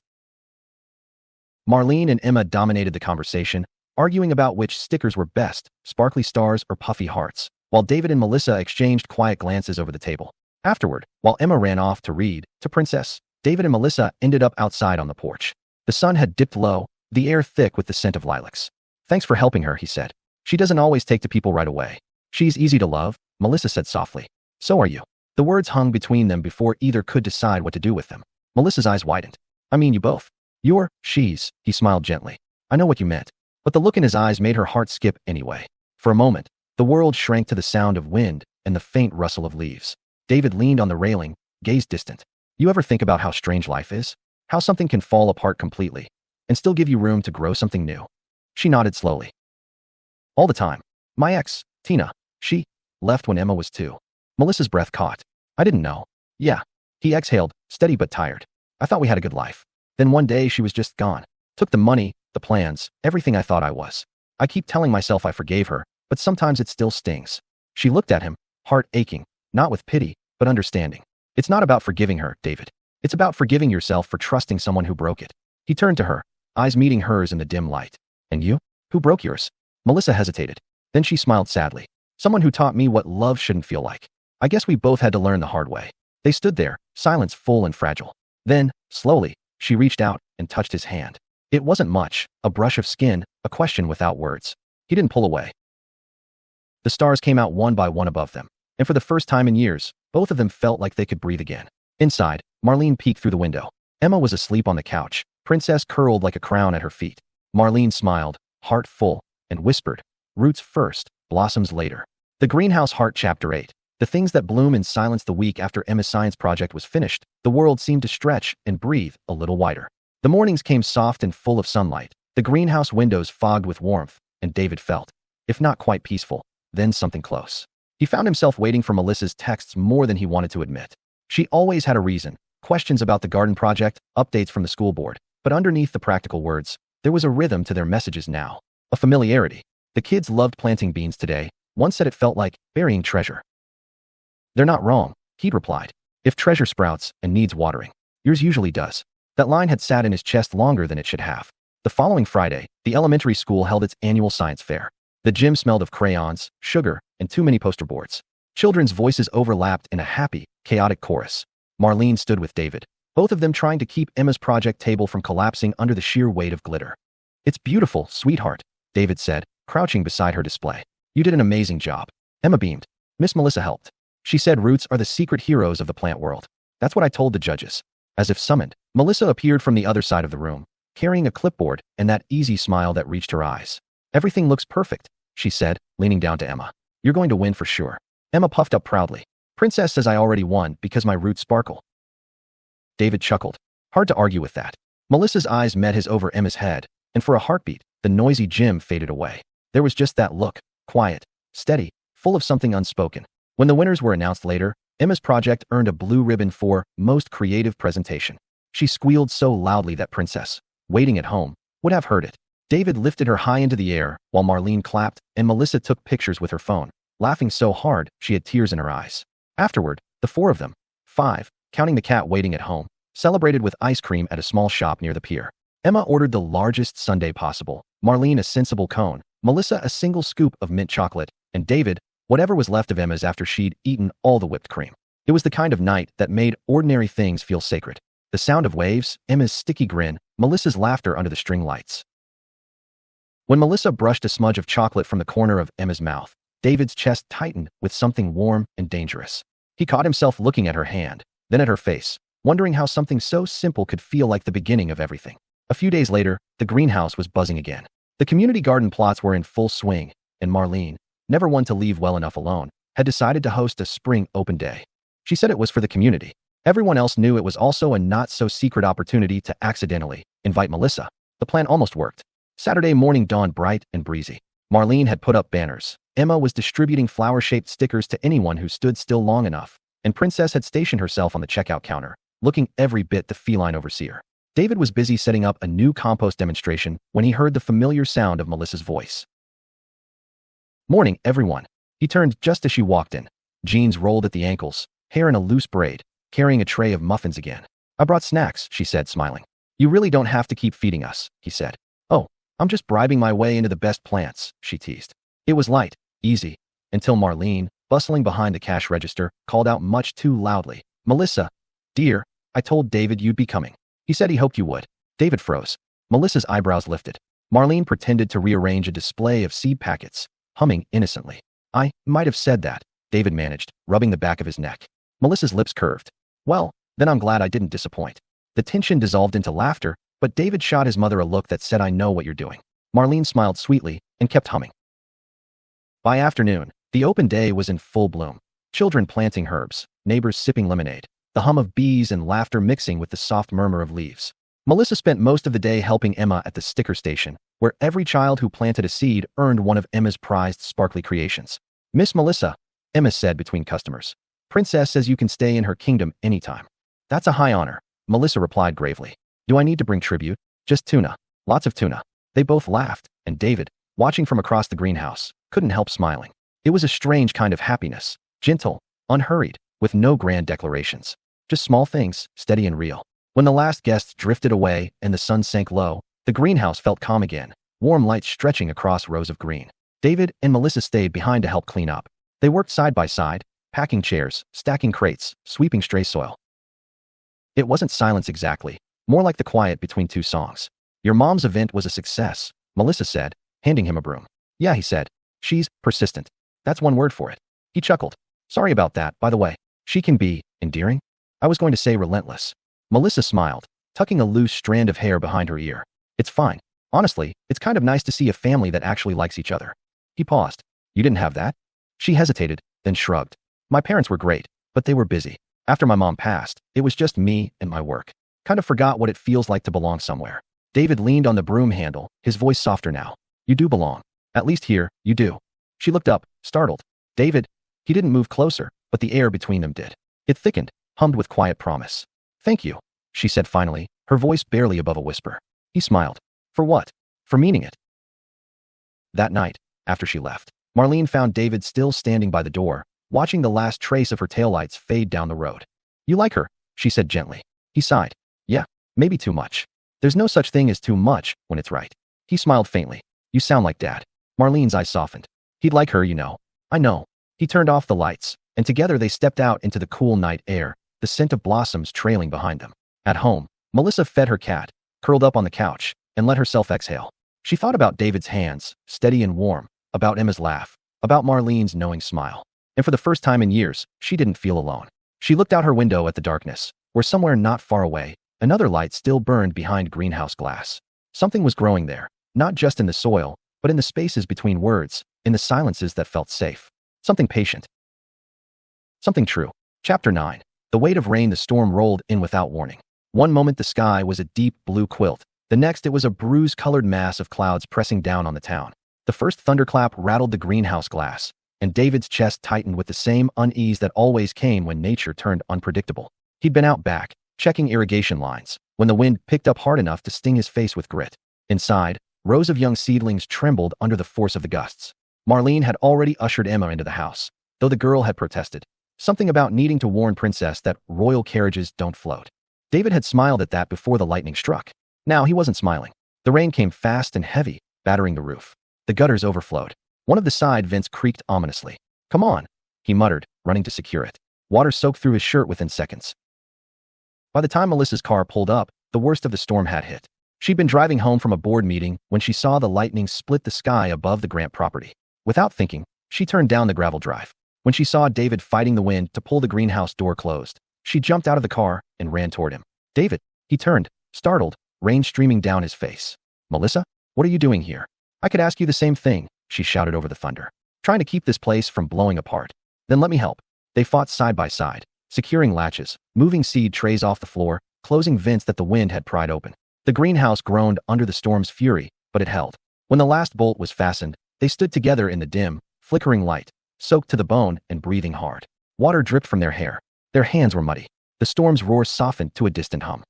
S1: Marlene and Emma dominated the conversation, arguing about which stickers were best, sparkly stars or puffy hearts, while David and Melissa exchanged quiet glances over the table. Afterward, while Emma ran off to read to Princess, David and Melissa ended up outside on the porch. The sun had dipped low, the air thick with the scent of lilacs. Thanks for helping her, he said. She doesn't always take to people right away. She's easy to love, Melissa said softly. So are you. The words hung between them before either could decide what to do with them. Melissa's eyes widened. I mean you both. She's, he smiled gently. I know what you meant. But the look in his eyes made her heart skip anyway. For a moment, the world shrank to the sound of wind and the faint rustle of leaves. David leaned on the railing, gazed distant. You ever think about how strange life is? How something can fall apart completely and still give you room to grow something new? She nodded slowly. All the time. My ex, Tina, she left when Emma was 2. Melissa's breath caught. I didn't know. Yeah. He exhaled, steady but tired. I thought we had a good life. Then one day she was just gone. Took the money, the plans, everything I thought I was. I keep telling myself I forgave her, but sometimes it still stings. She looked at him, heart aching, not with pity, but understanding. It's not about forgiving her, David. It's about forgiving yourself for trusting someone who broke it. He turned to her, eyes meeting hers in the dim light. And you? Who broke yours? Melissa hesitated. Then she smiled sadly. Someone who taught me what love shouldn't feel like. I guess we both had to learn the hard way. They stood there, silence full and fragile. Then, slowly, she reached out and touched his hand. It wasn't much, a brush of skin, a question without words. He didn't pull away. The stars came out one by one above them, and for the first time in years, both of them felt like they could breathe again. Inside, Marlene peeked through the window. Emma was asleep on the couch, Princess curled like a crown at her feet. Marlene smiled, heart full, and whispered, roots first, blossoms later. The Greenhouse Heart Chapter 8. The things that bloom in silence. The week after Emma's science project was finished, the world seemed to stretch and breathe a little wider. The mornings came soft and full of sunlight, the greenhouse windows fogged with warmth, and David felt, if not quite peaceful, then something close. He found himself waiting for Melissa's texts more than he wanted to admit. She always had a reason, questions about the garden project, updates from the school board, but underneath the practical words, there was a rhythm to their messages now, a familiarity. The kids loved planting beans today. One said it felt like burying treasure. They're not wrong, he'd replied. If treasure sprouts and needs watering, yours usually does. That line had sat in his chest longer than it should have. The following Friday, the elementary school held its annual science fair. The gym smelled of crayons, sugar, and too many poster boards. Children's voices overlapped in a happy, chaotic chorus. Marlene stood with David, both of them trying to keep Emma's project table from collapsing under the sheer weight of glitter. It's beautiful, sweetheart, David said, crouching beside her display. You did an amazing job. Emma beamed. Miss Melissa helped. She said roots are the secret heroes of the plant world. That's what I told the judges. As if summoned, Melissa appeared from the other side of the room, carrying a clipboard and that easy smile that reached her eyes. Everything looks perfect, she said, leaning down to Emma. You're going to win for sure. Emma puffed up proudly. Princess says I already won because my roots sparkle. David chuckled. Hard to argue with that. Melissa's eyes met his over Emma's head, and for a heartbeat, the noisy gym faded away. There was just that look, quiet, steady, full of something unspoken. When the winners were announced later, Emma's project earned a blue ribbon for Most Creative Presentation. She squealed so loudly that Princess, waiting at home, would have heard it. David lifted her high into the air while Marlene clapped and Melissa took pictures with her phone, laughing so hard she had tears in her eyes. Afterward, the 4 of them, 5, counting the cat waiting at home, celebrated with ice cream at a small shop near the pier. Emma ordered the largest sundae possible, Marlene a sensible cone, Melissa a single scoop of mint chocolate, and David, whatever was left of Emma's after she'd eaten all the whipped cream. It was the kind of night that made ordinary things feel sacred. The sound of waves, Emma's sticky grin, Melissa's laughter under the string lights. When Melissa brushed a smudge of chocolate from the corner of Emma's mouth, David's chest tightened with something warm and dangerous. He caught himself looking at her hand, then at her face, wondering how something so simple could feel like the beginning of everything. A few days later, the greenhouse was buzzing again. The community garden plots were in full swing, and Marlene, never one to leave well enough alone, had decided to host a spring open day. She said it was for the community. Everyone else knew it was also a not-so-secret opportunity to accidentally invite Melissa. The plan almost worked. Saturday morning dawned bright and breezy. Marlene had put up banners. Emma was distributing flower-shaped stickers to anyone who stood still long enough, and Princess had stationed herself on the checkout counter, looking every bit the feline overseer. David was busy setting up a new compost demonstration when he heard the familiar sound of Melissa's voice. Morning, everyone. He turned just as she walked in. Jeans rolled at the ankles, hair in a loose braid, carrying a tray of muffins again. I brought snacks, she said, smiling. You really don't have to keep feeding us, he said. Oh, I'm just bribing my way into the best plants, she teased. It was light, easy, until Marlene, bustling behind the cash register, called out much too loudly. Melissa, dear, I told David you'd be coming. He said he hoped you would. David froze. Melissa's eyebrows lifted. Marlene pretended to rearrange a display of seed packets, humming innocently. I might have said that, David managed, rubbing the back of his neck. Melissa's lips curved. Well, then I'm glad I didn't disappoint. The tension dissolved into laughter, but David shot his mother a look that said, I know what you're doing. Marlene smiled sweetly and kept humming. By afternoon, the open day was in full bloom. Children planting herbs, neighbors sipping lemonade, the hum of bees and laughter mixing with the soft murmur of leaves. Melissa spent most of the day helping Emma at the sticker station, where every child who planted a seed earned one of Emma's prized sparkly creations. Miss Melissa, Emma said between customers. Princess says you can stay in her kingdom anytime. That's a high honor, Melissa replied gravely. Do I need to bring tribute? Just tuna. Lots of tuna. They both laughed, and David, watching from across the greenhouse, couldn't help smiling. It was a strange kind of happiness, gentle, unhurried, with no grand declarations. Just small things, steady and real. When the last guest drifted away and the sun sank low, the greenhouse felt calm again, warm light stretching across rows of green. David and Melissa stayed behind to help clean up. They worked side by side, packing chairs, stacking crates, sweeping stray soil. It wasn't silence exactly, more like the quiet between two songs. Your mom's event was a success, Melissa said, handing him a broom. Yeah, he said. She's persistent. That's one word for it. He chuckled. Sorry about that, by the way. She can be endearing? I was going to say relentless. Melissa smiled, tucking a loose strand of hair behind her ear. It's fine. Honestly, it's kind of nice to see a family that actually likes each other. He paused. You didn't have that? She hesitated, then shrugged. My parents were great, but they were busy. After my mom passed, it was just me and my work. Kind of forgot what it feels like to belong somewhere. David leaned on the broom handle, his voice softer now. You do belong. At least here, you do. She looked up, startled. David. He didn't move closer, but the air between them did. It thickened, hummed with quiet promise. Thank you, she said finally, her voice barely above a whisper. He smiled. For what? For meaning it. That night, after she left, Marlene found David still standing by the door, watching the last trace of her taillights fade down the road. You like her, she said gently. He sighed. Yeah, maybe too much. There's no such thing as too much when it's right. He smiled faintly. You sound like Dad. Marlene's eyes softened. He'd like her, you know. I know. He turned off the lights, and together they stepped out into the cool night air, the scent of blossoms trailing behind them. At home, Melissa fed her cat, curled up on the couch, and let herself exhale. She thought about David's hands, steady and warm, about Emma's laugh, about Marlene's knowing smile. And for the first time in years, she didn't feel alone. She looked out her window at the darkness, where somewhere not far away, another light still burned behind greenhouse glass. Something was growing there, not just in the soil, but in the spaces between words, in the silences that felt safe. Something patient. Something true. Chapter 9. The weight of rain. The storm rolled in without warning. One moment the sky was a deep blue quilt. The next it was a bruise-colored mass of clouds pressing down on the town. The first thunderclap rattled the greenhouse glass, and David's chest tightened with the same unease that always came when nature turned unpredictable. He'd been out back, checking irrigation lines, when the wind picked up hard enough to sting his face with grit. Inside, rows of young seedlings trembled under the force of the gusts. Marlene had already ushered Emma into the house, though the girl had protested. Something about needing to warn Princess that royal carriages don't float. David had smiled at that before the lightning struck. Now he wasn't smiling. The rain came fast and heavy, battering the roof. The gutters overflowed. One of the side vents creaked ominously. Come on, he muttered, running to secure it. Water soaked through his shirt within seconds. By the time Melissa's car pulled up, the worst of the storm had hit. She'd been driving home from a board meeting when she saw the lightning split the sky above the Grant property. Without thinking, she turned down the gravel drive. When she saw David fighting the wind to pull the greenhouse door closed, she jumped out of the car and ran toward him. David, he turned, startled, rain streaming down his face. Melissa, what are you doing here? I could ask you the same thing, she shouted over the thunder. Trying to keep this place from blowing apart. Then let me help. They fought side by side, securing latches, moving seed trays off the floor, closing vents that the wind had pried open. The greenhouse groaned under the storm's fury, but it held. When the last bolt was fastened, they stood together in the dim, flickering light, soaked to the bone and breathing hard. Water dripped from their hair. Their hands were muddy. The storm's roar softened to a distant hum.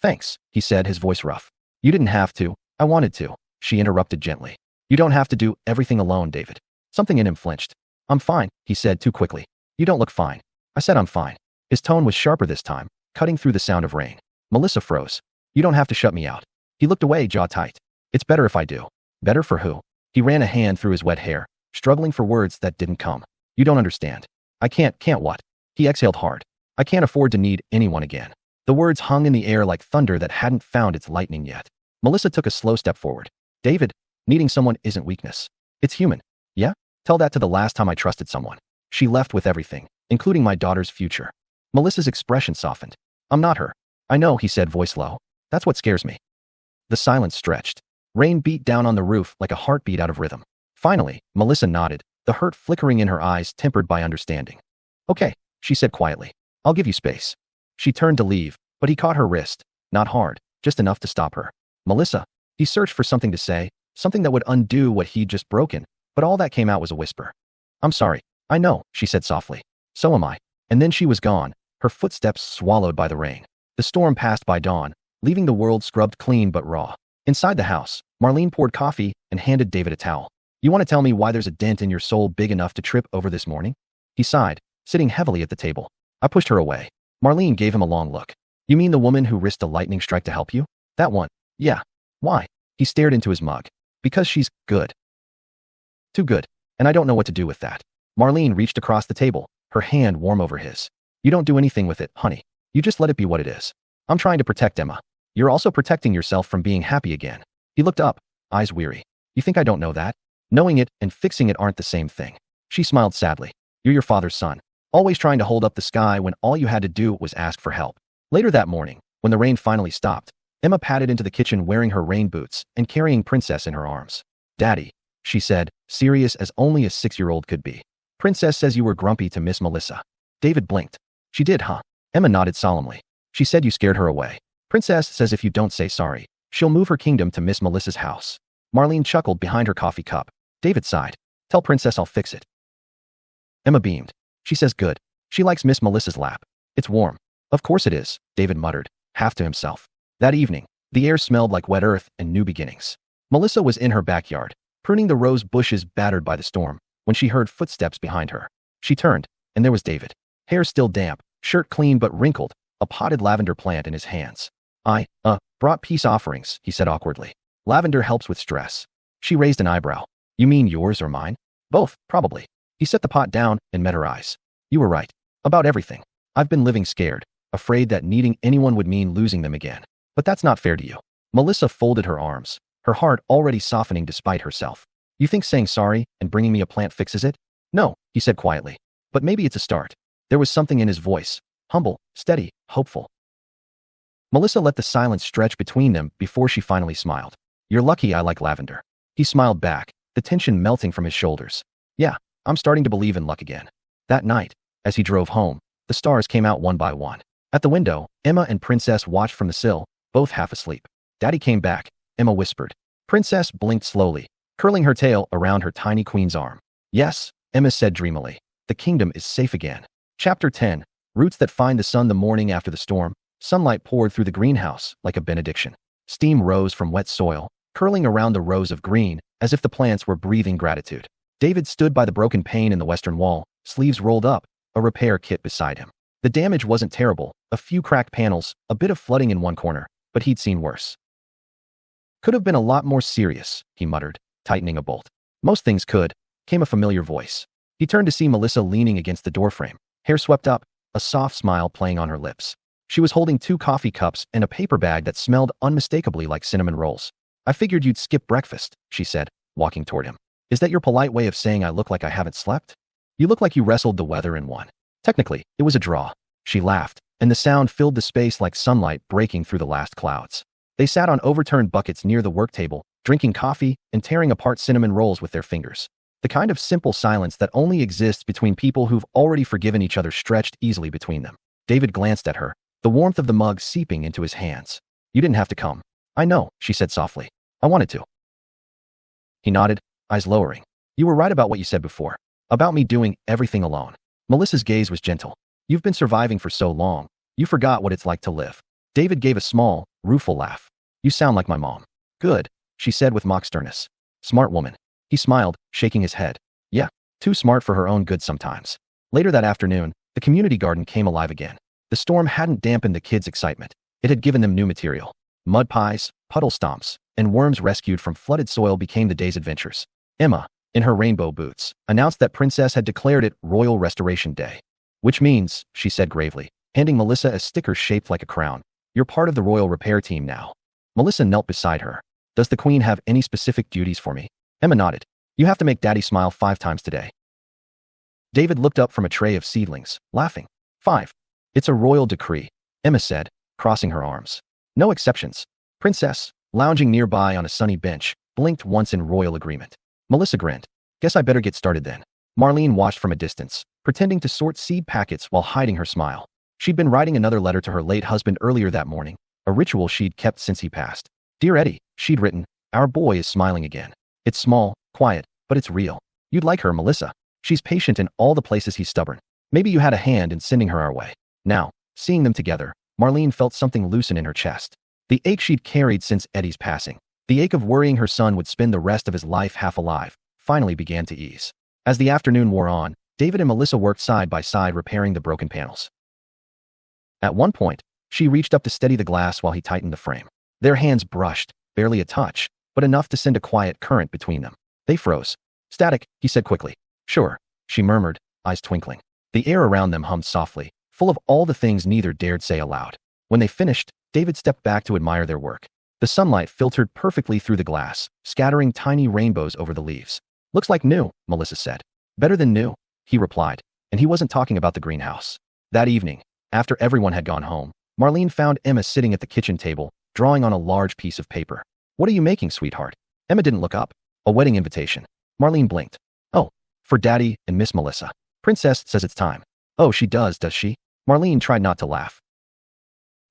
S1: Thanks, he said, his voice rough. You didn't have to. I wanted to, she interrupted gently. You don't have to do everything alone, David. Something in him flinched. I'm fine, he said too quickly. You don't look fine. I said I'm fine. His tone was sharper this time, cutting through the sound of rain. Melissa froze. You don't have to shut me out. He looked away, jaw tight. It's better if I do. Better for who? He ran a hand through his wet hair, struggling for words that didn't come. You don't understand. I can't what? He exhaled hard. I can't afford to need anyone again. The words hung in the air like thunder that hadn't found its lightning yet. Melissa took a slow step forward. David, needing someone isn't weakness. It's human. Yeah? Tell that to the last time I trusted someone. She left with everything, including my daughter's future. Melissa's expression softened. I'm not her. I know, he said, voice low. That's what scares me. The silence stretched. Rain beat down on the roof like a heartbeat out of rhythm. Finally, Melissa nodded, the hurt flickering in her eyes tempered by understanding. Okay, she said quietly. I'll give you space. She turned to leave, but he caught her wrist. Not hard, just enough to stop her. Melissa. He searched for something to say, something that would undo what he'd just broken, but all that came out was a whisper. I'm sorry. I know, she said softly. So am I. And then she was gone, her footsteps swallowed by the rain. The storm passed by dawn, leaving the world scrubbed clean but raw. Inside the house, Marlene poured coffee and handed David a towel. You want to tell me why there's a dent in your soul big enough to trip over this morning? He sighed, sitting heavily at the table. I pushed her away. Marlene gave him a long look. You mean the woman who risked a lightning strike to help you? That one. Yeah. Why? He stared into his mug. Because she's good. Too good. And I don't know what to do with that. Marlene reached across the table, her hand warm over his. You don't do anything with it, honey. You just let it be what it is. I'm trying to protect Emma. You're also protecting yourself from being happy again. He looked up, eyes weary. You think I don't know that? Knowing it and fixing it aren't the same thing. She smiled sadly. You're your father's son, always trying to hold up the sky when all you had to do was ask for help. Later that morning, when the rain finally stopped, Emma padded into the kitchen wearing her rain boots and carrying Princess in her arms. Daddy, she said, serious as only a 6-year-old could be. Princess says you were grumpy to Miss Melissa. David blinked. She did, huh? Emma nodded solemnly. She said you scared her away. Princess says if you don't say sorry, she'll move her kingdom to Miss Melissa's house. Marlene chuckled behind her coffee cup. David sighed. Tell Princess I'll fix it. Emma beamed. She says good. She likes Miss Melissa's lap. It's warm. Of course it is, David muttered, half to himself. That evening, the air smelled like wet earth and new beginnings. Melissa was in her backyard, pruning the rose bushes battered by the storm, when she heard footsteps behind her. She turned, and there was David. Hair still damp, shirt clean but wrinkled, a potted lavender plant in his hands. I brought peace offerings, he said awkwardly. Lavender helps with stress. She raised an eyebrow. You mean yours or mine? Both, probably. He set the pot down and met her eyes. You were right. About everything. I've been living scared, afraid that needing anyone would mean losing them again. But that's not fair to you. Melissa folded her arms, her heart already softening despite herself. You think saying sorry and bringing me a plant fixes it? No, he said quietly. But maybe it's a start. There was something in his voice, humble, steady, hopeful. Melissa let the silence stretch between them before she finally smiled. You're lucky I like lavender. He smiled back, the tension melting from his shoulders. Yeah, I'm starting to believe in luck again. That night, as he drove home, the stars came out one by one. At the window, Emma and Princess watched from the sill, both half asleep. Daddy came back, Emma whispered. Princess blinked slowly, curling her tail around her tiny queen's arm. Yes, Emma said dreamily. The kingdom is safe again. Chapter 10. Roots that find the sun the morning after the storm. Sunlight poured through the greenhouse like a benediction. Steam rose from wet soil, curling around the rows of green, as if the plants were breathing gratitude. David stood by the broken pane in the western wall, sleeves rolled up, a repair kit beside him. The damage wasn't terrible, a few cracked panels, a bit of flooding in one corner, but he'd seen worse. Could have been a lot more serious, he muttered, tightening a bolt. Most things could, came a familiar voice. He turned to see Melissa leaning against the doorframe, hair swept up, a soft smile playing on her lips. She was holding 2 coffee cups and a paper bag that smelled unmistakably like cinnamon rolls. I figured you'd skip breakfast, she said, walking toward him. Is that your polite way of saying I look like I haven't slept? You look like you wrestled the weather and won. Technically, it was a draw. She laughed, and the sound filled the space like sunlight breaking through the last clouds. They sat on overturned buckets near the work table, drinking coffee and tearing apart cinnamon rolls with their fingers. The kind of simple silence that only exists between people who've already forgiven each other stretched easily between them. David glanced at her, the warmth of the mug seeping into his hands. You didn't have to come. I know, she said softly. I wanted to. He nodded, eyes lowering. You were right about what you said before. About me doing everything alone. Melissa's gaze was gentle. You've been surviving for so long. You forgot what it's like to live. David gave a small, rueful laugh. You sound like my mom. Good, she said with mock sternness. Smart woman. He smiled, shaking his head. Yeah, too smart for her own good sometimes. Later that afternoon, The community garden came alive again. The storm hadn't dampened the kids' excitement. It had given them new material. Mud pies, puddle stomps, and worms rescued from flooded soil became the day's adventures. Emma, in her rainbow boots, announced that Princess had declared it Royal Restoration Day. Which means, she said gravely, handing Melissa a sticker shaped like a crown, "You're part of the royal repair team now." Melissa knelt beside her. "Does the Queen have any specific duties for me?" Emma nodded. "You have to make Daddy smile 5 times today." David looked up from a tray of seedlings, laughing. 5. "It's a royal decree," Emma said, crossing her arms. "No exceptions." Princess, lounging nearby on a sunny bench, blinked once in royal agreement. Melissa grinned. "Guess I better get started then." Marlene watched from a distance, pretending to sort seed packets while hiding her smile. She'd been writing another letter to her late husband earlier that morning, a ritual she'd kept since he passed. "Dear Eddie," she'd written, "our boy is smiling again. It's small, quiet, but it's real. You'd like her, Melissa. She's patient in all the places he's stubborn. Maybe you had a hand in sending her our way." Now, seeing them together, Marlene felt something loosen in her chest. The ache she'd carried since Eddie's passing, the ache of worrying her son would spend the rest of his life half alive, finally began to ease. As the afternoon wore on, David and Melissa worked side by side repairing the broken panels. At one point, she reached up to steady the glass while he tightened the frame. Their hands brushed, barely a touch, but enough to send a quiet current between them. They froze. "Static," he said quickly. "Sure," she murmured, eyes twinkling. The air around them hummed softly, full of all the things neither dared say aloud. When they finished, David stepped back to admire their work. The sunlight filtered perfectly through the glass, scattering tiny rainbows over the leaves. "Looks like new," Melissa said. "Better than new," he replied, and he wasn't talking about the greenhouse. That evening, after everyone had gone home, Marlene found Emma sitting at the kitchen table, drawing on a large piece of paper. "What are you making, sweetheart?" Emma didn't look up. "A wedding invitation." Marlene blinked. "Oh, for Daddy and Miss Melissa. Princess says it's time." "Oh, she does she?" Marlene tried not to laugh.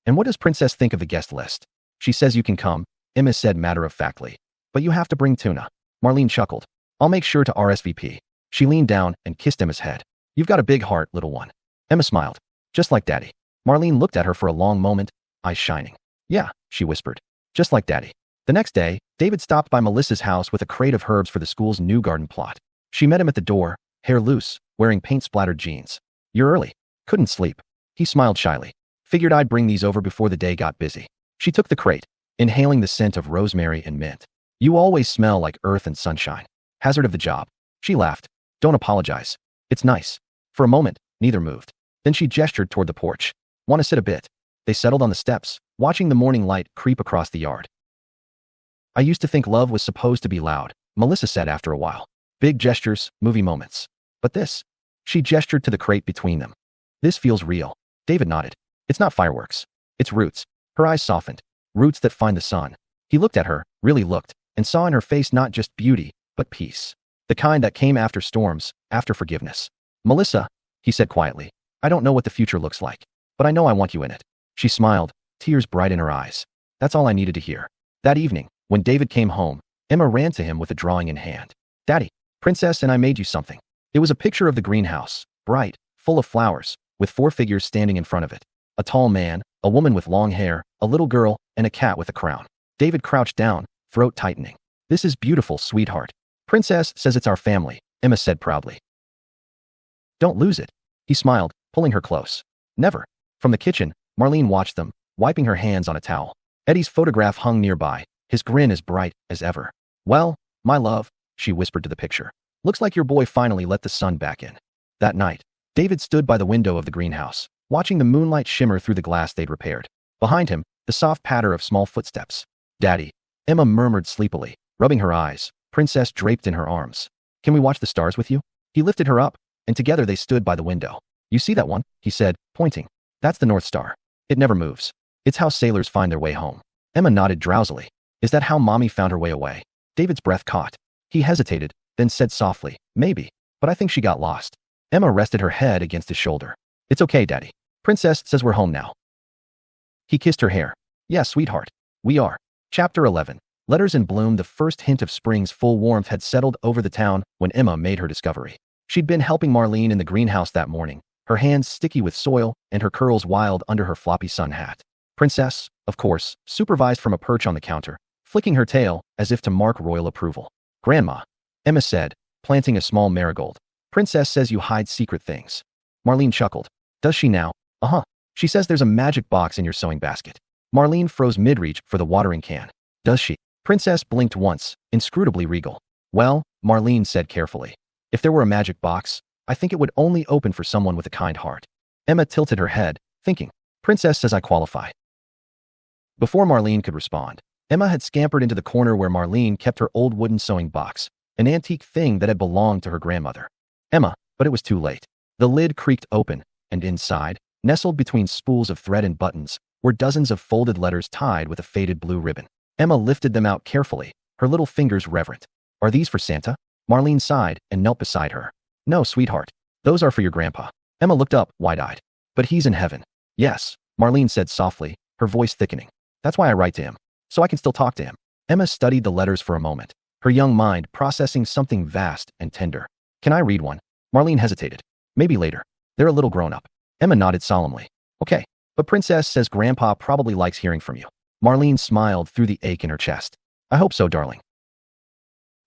S1: "And what does Princess think of the guest list?" "She says you can come," Emma said matter-of-factly. "But you have to bring tuna." Marlene chuckled. "I'll make sure to RSVP." She leaned down and kissed Emma's head. "You've got a big heart, little one." Emma smiled. "Just like Daddy." Marlene looked at her for a long moment, eyes shining. "Yeah," she whispered. "Just like Daddy." The next day, David stopped by Melissa's house with a crate of herbs for the school's new garden plot. She met him at the door, hair loose, wearing paint-splattered jeans. "You're early." "Couldn't sleep." He smiled shyly. "Figured I'd bring these over before the day got busy." She took the crate, inhaling the scent of rosemary and mint. "You always smell like earth and sunshine." "Hazard of the job." She laughed. "Don't apologize. It's nice." For a moment, neither moved. Then she gestured toward the porch. "Want to sit a bit?" They settled on the steps, watching the morning light creep across the yard. "I used to think love was supposed to be loud," Melissa said after a while. "Big gestures, movie moments. But this," she gestured to the crate between them. "This feels real." David nodded. "It's not fireworks. It's roots." Her eyes softened. "Roots that find the sun." He looked at her, really looked, and saw in her face not just beauty, but peace. The kind that came after storms, after forgiveness. "Melissa," he said quietly, "I don't know what the future looks like, but I know I want you in it." She smiled, tears bright in her eyes. That's all I needed to hear. That evening, when David came home, Emma ran to him with a drawing in hand. "Daddy, Princess and I made you something." It was a picture of the greenhouse, bright, full of flowers, with 4 figures standing in front of it. A tall man, a woman with long hair, a little girl, and a cat with a crown. David crouched down, throat tightening. "This is beautiful, sweetheart." "Princess says it's our family," Emma said proudly. "Don't lose it." He smiled, pulling her close. "Never." From the kitchen, Marlene watched them, wiping her hands on a towel. Eddie's photograph hung nearby, his grin as bright as ever. "Well, my love," she whispered to the picture. "Looks like your boy finally let the sun back in." That night, David stood by the window of the greenhouse, watching the moonlight shimmer through the glass they'd repaired. Behind him, the soft patter of small footsteps. "Daddy," Emma murmured sleepily, rubbing her eyes, Princess draped in her arms. "Can we watch the stars with you?" He lifted her up, and together they stood by the window. "You see that one?" he said, pointing. "That's the North Star. It never moves. It's how sailors find their way home." Emma nodded drowsily. "Is that how Mommy found her way away?" David's breath caught. He hesitated, then said softly, "Maybe, but I think she got lost." Emma rested her head against his shoulder. "It's okay, Daddy. Princess says we're home now." He kissed her hair. "Yeah, sweetheart. We are." Chapter 11. Letters in bloom. The first hint of spring's full warmth had settled over the town when Emma made her discovery. She'd been helping Marlene in the greenhouse that morning, her hands sticky with soil and her curls wild under her floppy sun hat. Princess, of course, supervised from a perch on the counter, flicking her tail as if to mark royal approval. "Grandma," Emma said, planting a small marigold. "Princess says you hide secret things." Marlene chuckled. Does she now? Uh-huh. She says there's a magic box in your sewing basket. Marlene froze mid-reach for the watering can. Does she? Princess blinked once, inscrutably regal. Well, Marlene said carefully, if there were a magic box, I think it would only open for someone with a kind heart. Emma tilted her head, thinking, Princess says I qualify. Before Marlene could respond, Emma had scampered into the corner where Marlene kept her old wooden sewing box, an antique thing that had belonged to her grandmother. Emma, but it was too late. The lid creaked open, and inside, nestled between spools of thread and buttons, were dozens of folded letters tied with a faded blue ribbon. Emma lifted them out carefully, her little fingers reverent. Are these for Santa? Marlene sighed and knelt beside her. No, sweetheart. Those are for your grandpa. Emma looked up, wide-eyed. But he's in heaven. Yes, Marlene said softly, her voice thickening. That's why I write to him, so I can still talk to him. Emma studied the letters for a moment, her young mind processing something vast and tender. Can I read one? Marlene hesitated. Maybe later. They're a little grown up. Emma nodded solemnly. Okay, but Princess says Grandpa probably likes hearing from you. Marlene smiled through the ache in her chest. I hope so, darling.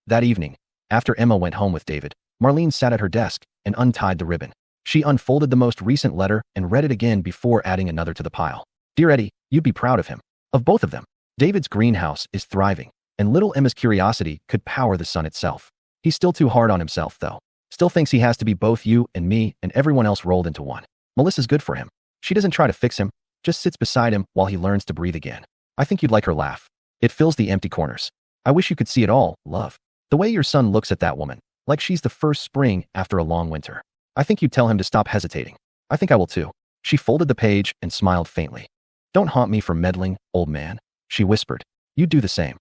S1: That evening, after Emma went home with David, Marlene sat at her desk and untied the ribbon. She unfolded the most recent letter and read it again before adding another to the pile. Dear Eddie, you'd be proud of him. Of both of them. David's greenhouse is thriving, and little Emma's curiosity could power the sun itself. He's still too hard on himself, though. Still thinks he has to be both you and me and everyone else rolled into one. Melissa's good for him. She doesn't try to fix him, just sits beside him while he learns to breathe again. I think you'd like her laugh. It fills the empty corners. I wish you could see it all, love. The way your son looks at that woman, like she's the first spring after a long winter. I think you'd tell him to stop hesitating. I think I will too. She folded the page and smiled faintly. Don't haunt me for meddling, old man, she whispered. You'd do the same.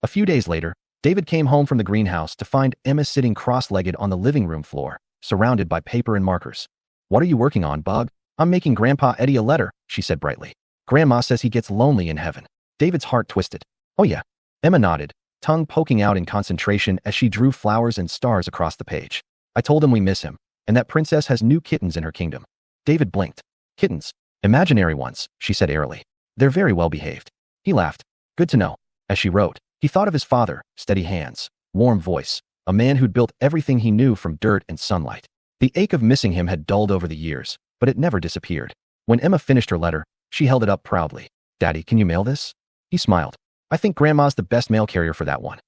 S1: A few days later, David came home from the greenhouse to find Emma sitting cross-legged on the living room floor, surrounded by paper and markers. What are you working on, Bug? I'm making Grandpa Eddie a letter, she said brightly. Grandma says he gets lonely in heaven. David's heart twisted. Oh yeah. Emma nodded, tongue poking out in concentration as she drew flowers and stars across the page. I told him we miss him, and that Princess has new kittens in her kingdom. David blinked. Kittens? Imaginary ones, she said airily. They're very well behaved. He laughed. Good to know. As she wrote, he thought of his father, steady hands, warm voice, a man who'd built everything he knew from dirt and sunlight. The ache of missing him had dulled over the years, but it never disappeared. When Emma finished her letter, she held it up proudly. Daddy, can you mail this? He smiled. I think Grandma's the best mail carrier for that one.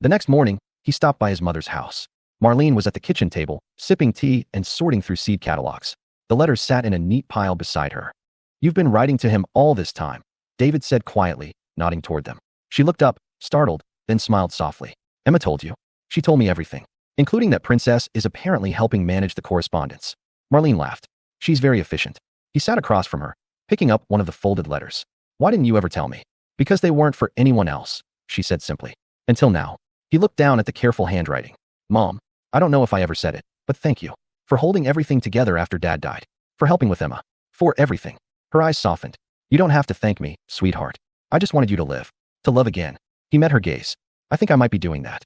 S1: The next morning, he stopped by his mother's house. Marlene was at the kitchen table, sipping tea and sorting through seed catalogs. The letters sat in a neat pile beside her. You've been writing to him all this time, David said quietly, nodding toward them. She looked up, startled, then smiled softly. Emma told you. She told me everything, including that Princess is apparently helping manage the correspondence. Marlene laughed. She's very efficient. He sat across from her, picking up one of the folded letters. Why didn't you ever tell me? Because they weren't for anyone else, she said simply. Until now. He looked down at the careful handwriting. Mom, I don't know if I ever said it, but thank you. For holding everything together after Dad died. For helping with Emma. For everything. Her eyes softened. You don't have to thank me, sweetheart. I just wanted you to live. To love again. He met her gaze. I think I might be doing that.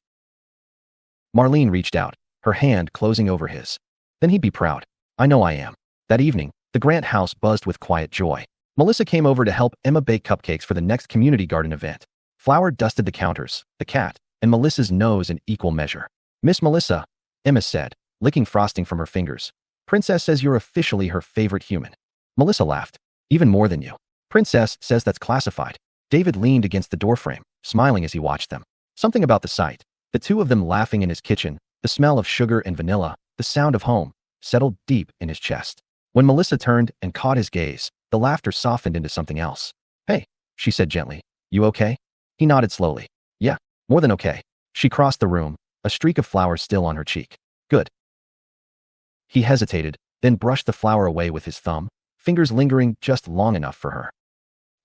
S1: Marlene reached out, her hand closing over his. Then he'd be proud. I know I am. That evening, the Grant house buzzed with quiet joy. Melissa came over to help Emma bake cupcakes for the next community garden event. Flour dusted the counters, the cat, and Melissa's nose in equal measure. Miss Melissa, Emma said, licking frosting from her fingers. Princess says you're officially her favorite human. Melissa laughed. Even more than you. Princess says that's classified. David leaned against the doorframe, smiling as he watched them. Something about the sight, the two of them laughing in his kitchen, the smell of sugar and vanilla, the sound of home, settled deep in his chest. When Melissa turned and caught his gaze, the laughter softened into something else. Hey, she said gently. You okay? He nodded slowly. Yeah, more than okay. She crossed the room, a streak of flour still on her cheek. Good. He hesitated, then brushed the flour away with his thumb, fingers lingering just long enough for her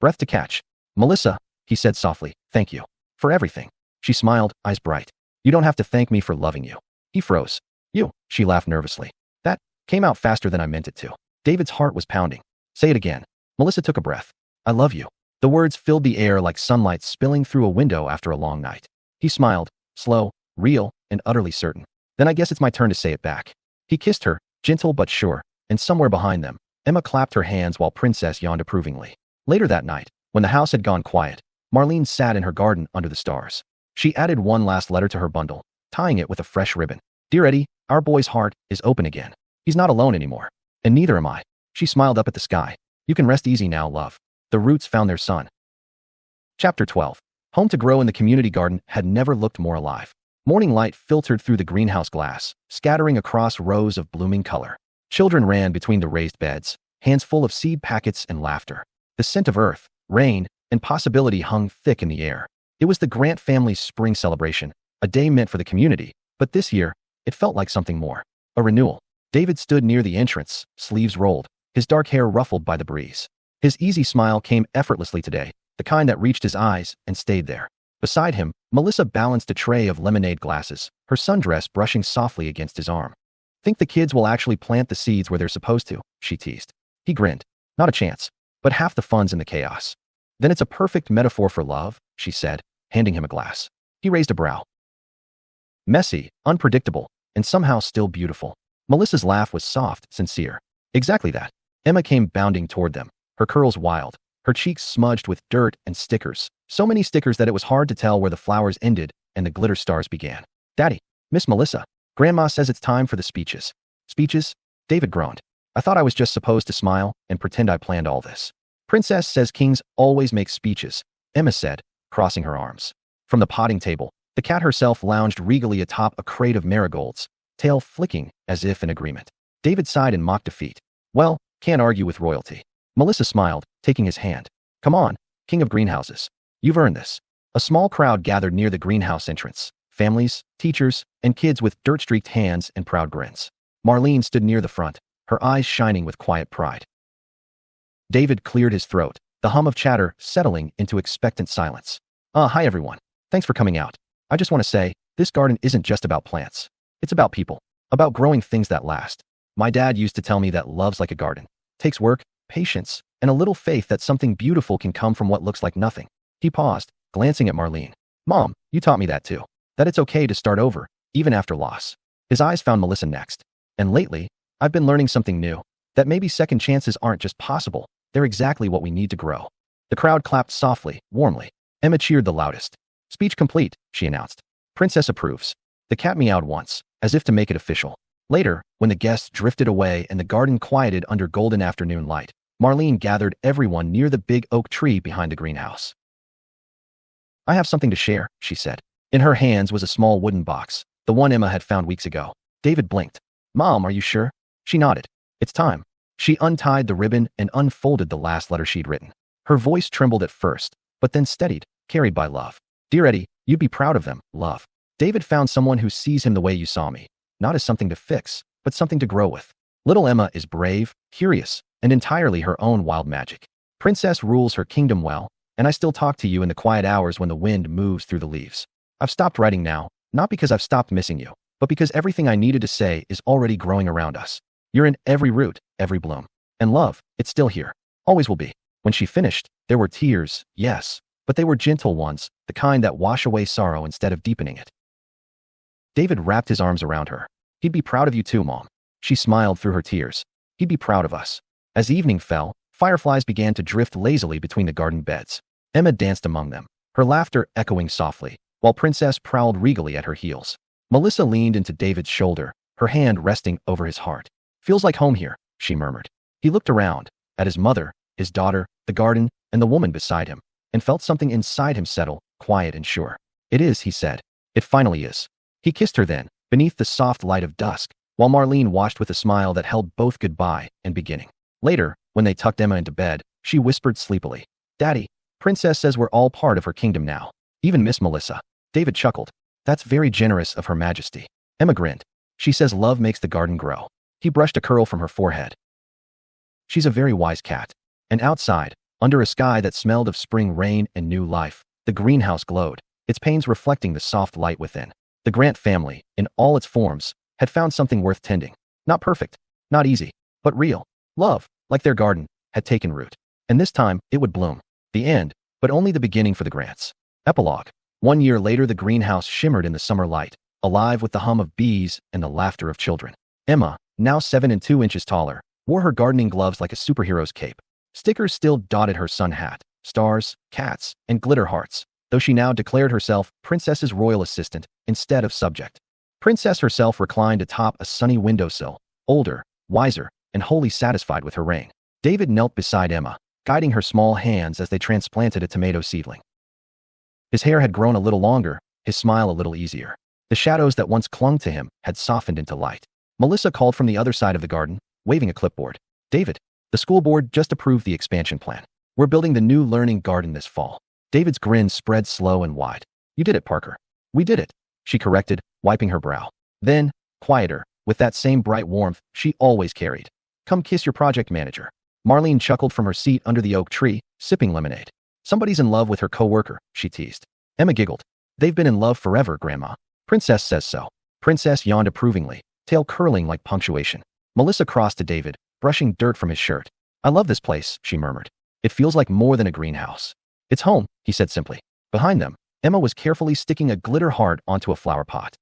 S1: breath to catch. Melissa, he said softly, thank you. For everything. She smiled, eyes bright. You don't have to thank me for loving you. He froze. You, she laughed nervously. That came out faster than I meant it to. David's heart was pounding. Say it again. Melissa took a breath. I love you. The words filled the air like sunlight spilling through a window after a long night. He smiled, slow, real, and utterly certain. Then I guess it's my turn to say it back. He kissed her, gentle but sure, and somewhere behind them, Emma clapped her hands while Princess yawned approvingly. Later that night, when the house had gone quiet, Marlene sat in her garden under the stars. She added one last letter to her bundle, tying it with a fresh ribbon. Dear Eddie, our boy's heart is open again. He's not alone anymore. And neither am I. She smiled up at the sky. You can rest easy now, love. The roots found their son. Chapter 12. Home to Grow in the community garden had never looked more alive. Morning light filtered through the greenhouse glass, scattering across rows of blooming color. Children ran between the raised beds, hands full of seed packets and laughter. The scent of earth, rain, and possibility hung thick in the air. It was the Grant family's spring celebration, a day meant for the community, but this year, it felt like something more. A renewal. David stood near the entrance, sleeves rolled, his dark hair ruffled by the breeze. His easy smile came effortlessly today, the kind that reached his eyes and stayed there. Beside him, Melissa balanced a tray of lemonade glasses, her sundress brushing softly against his arm. Think the kids will actually plant the seeds where they're supposed to, she teased. He grinned. Not a chance, but half the fun's in the chaos. Then it's a perfect metaphor for love, she said, handing him a glass. He raised a brow. Messy, unpredictable, and somehow still beautiful. Melissa's laugh was soft, sincere. Exactly that. Emma came bounding toward them, her curls wild, her cheeks smudged with dirt and stickers. So many stickers that it was hard to tell where the flowers ended and the glitter stars began. Daddy, Miss Melissa, Grandma says it's time for the speeches. Speeches? David groaned. I thought I was just supposed to smile and pretend I planned all this. Princess says kings always make speeches, Emma said, crossing her arms. From the potting table, the cat herself lounged regally atop a crate of marigolds, tail flicking as if in agreement. David sighed in mock defeat. Well, can't argue with royalty. Melissa smiled, taking his hand. Come on, king of greenhouses. You've earned this. A small crowd gathered near the greenhouse entrance. Families, teachers, and kids with dirt-streaked hands and proud grins. Marlene stood near the front, her eyes shining with quiet pride. David cleared his throat, the hum of chatter settling into expectant silence. Hi everyone. Thanks for coming out. I just want to say, this garden isn't just about plants. It's about people. About growing things that last. My dad used to tell me that love's like a garden. Takes work, patience, and a little faith that something beautiful can come from what looks like nothing. He paused, glancing at Marlene. Mom, you taught me that too. That it's okay to start over, even after loss. His eyes found Melissa next. And lately, I've been learning something new. That maybe second chances aren't just possible, they're exactly what we need to grow. The crowd clapped softly, warmly. Emma cheered the loudest. Speech complete, she announced. Princess approves. The cat meowed once, as if to make it official. Later, when the guests drifted away and the garden quieted under golden afternoon light, Marlene gathered everyone near the big oak tree behind the greenhouse. I have something to share, she said. In her hands was a small wooden box, the one Emma had found weeks ago. David blinked. Mom, are you sure? She nodded. It's time. She untied the ribbon and unfolded the last letter she'd written. Her voice trembled at first, but then steadied, carried by love. Dear Eddie, you'd be proud of them, love. David found someone who sees him the way you saw me, not as something to fix, but something to grow with. Little Emma is brave, curious, and entirely her own wild magic. Princess rules her kingdom well, and I still talk to you in the quiet hours when the wind moves through the leaves. I've stopped writing now, not because I've stopped missing you, but because everything I needed to say is already growing around us. You're in every root, every bloom. And love, it's still here. Always will be. When she finished, there were tears, yes, but they were gentle ones, the kind that wash away sorrow instead of deepening it. David wrapped his arms around her. He'd be proud of you too, Mom. She smiled through her tears. He'd be proud of us. As evening fell, fireflies began to drift lazily between the garden beds. Emma danced among them, her laughter echoing softly, while Princess prowled regally at her heels. Melissa leaned into David's shoulder, her hand resting over his heart. Feels like home here, she murmured. He looked around, at his mother, his daughter, the garden, and the woman beside him, and felt something inside him settle, quiet and sure. It is, he said. It finally is. He kissed her then, beneath the soft light of dusk, while Marlene watched with a smile that held both goodbye and beginning. Later, when they tucked Emma into bed, she whispered sleepily, Daddy, Princess says we're all part of her kingdom now. Even Miss Melissa. David chuckled. That's very generous of Her Majesty. Emma grinned. She says love makes the garden grow. He brushed a curl from her forehead. She's a very wise cat. And outside, under a sky that smelled of spring rain and new life, the greenhouse glowed, its panes reflecting the soft light within. The Grant family, in all its forms, had found something worth tending. Not perfect, not easy, but real. Love, like their garden, had taken root. And this time, it would bloom. The end, but only the beginning for the Grants. Epilogue. 1 year later, the greenhouse shimmered in the summer light, alive with the hum of bees and the laughter of children. Emma, now 7 and 2 inches taller, wore her gardening gloves like a superhero's cape. Stickers still dotted her sun hat, stars, cats, and glitter hearts, though she now declared herself Princess's royal assistant instead of subject. Princess herself reclined atop a sunny windowsill, older, wiser, and wholly satisfied with her reign. David knelt beside Emma, guiding her small hands as they transplanted a tomato seedling. His hair had grown a little longer, his smile a little easier. The shadows that once clung to him had softened into light. Melissa called from the other side of the garden, waving a clipboard. David, the school board just approved the expansion plan. We're building the new learning garden this fall. David's grin spread slow and wide. You did it, Parker. We did it, she corrected, wiping her brow. Then, quieter, with that same bright warmth she always carried. Come kiss your project manager. Marlene chuckled from her seat under the oak tree, sipping lemonade. Somebody's in love with her co-worker, she teased. Emma giggled. They've been in love forever, Grandma. Princess says so. Princess yawned approvingly, tail curling like punctuation. Melissa crossed to David, brushing dirt from his shirt. I love this place, she murmured. It feels like more than a greenhouse. It's home, he said simply. Behind them, Emma was carefully sticking a glitter heart onto a flower pot.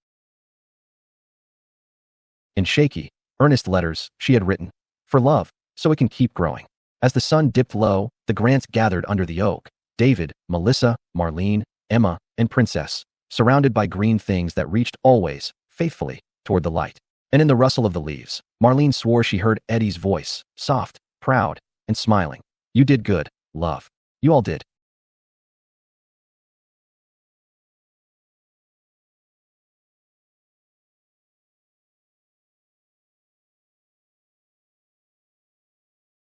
S1: In shaky, earnest letters, she had written, for love, so it can keep growing. As the sun dipped low, the Grants gathered under the oak. David, Melissa, Marlene, Emma, and Princess, surrounded by green things that reached always, faithfully, toward the light. And in the rustle of the leaves, Marlene swore she heard Eddie's voice, soft, proud, and smiling. You did good, love. You all did.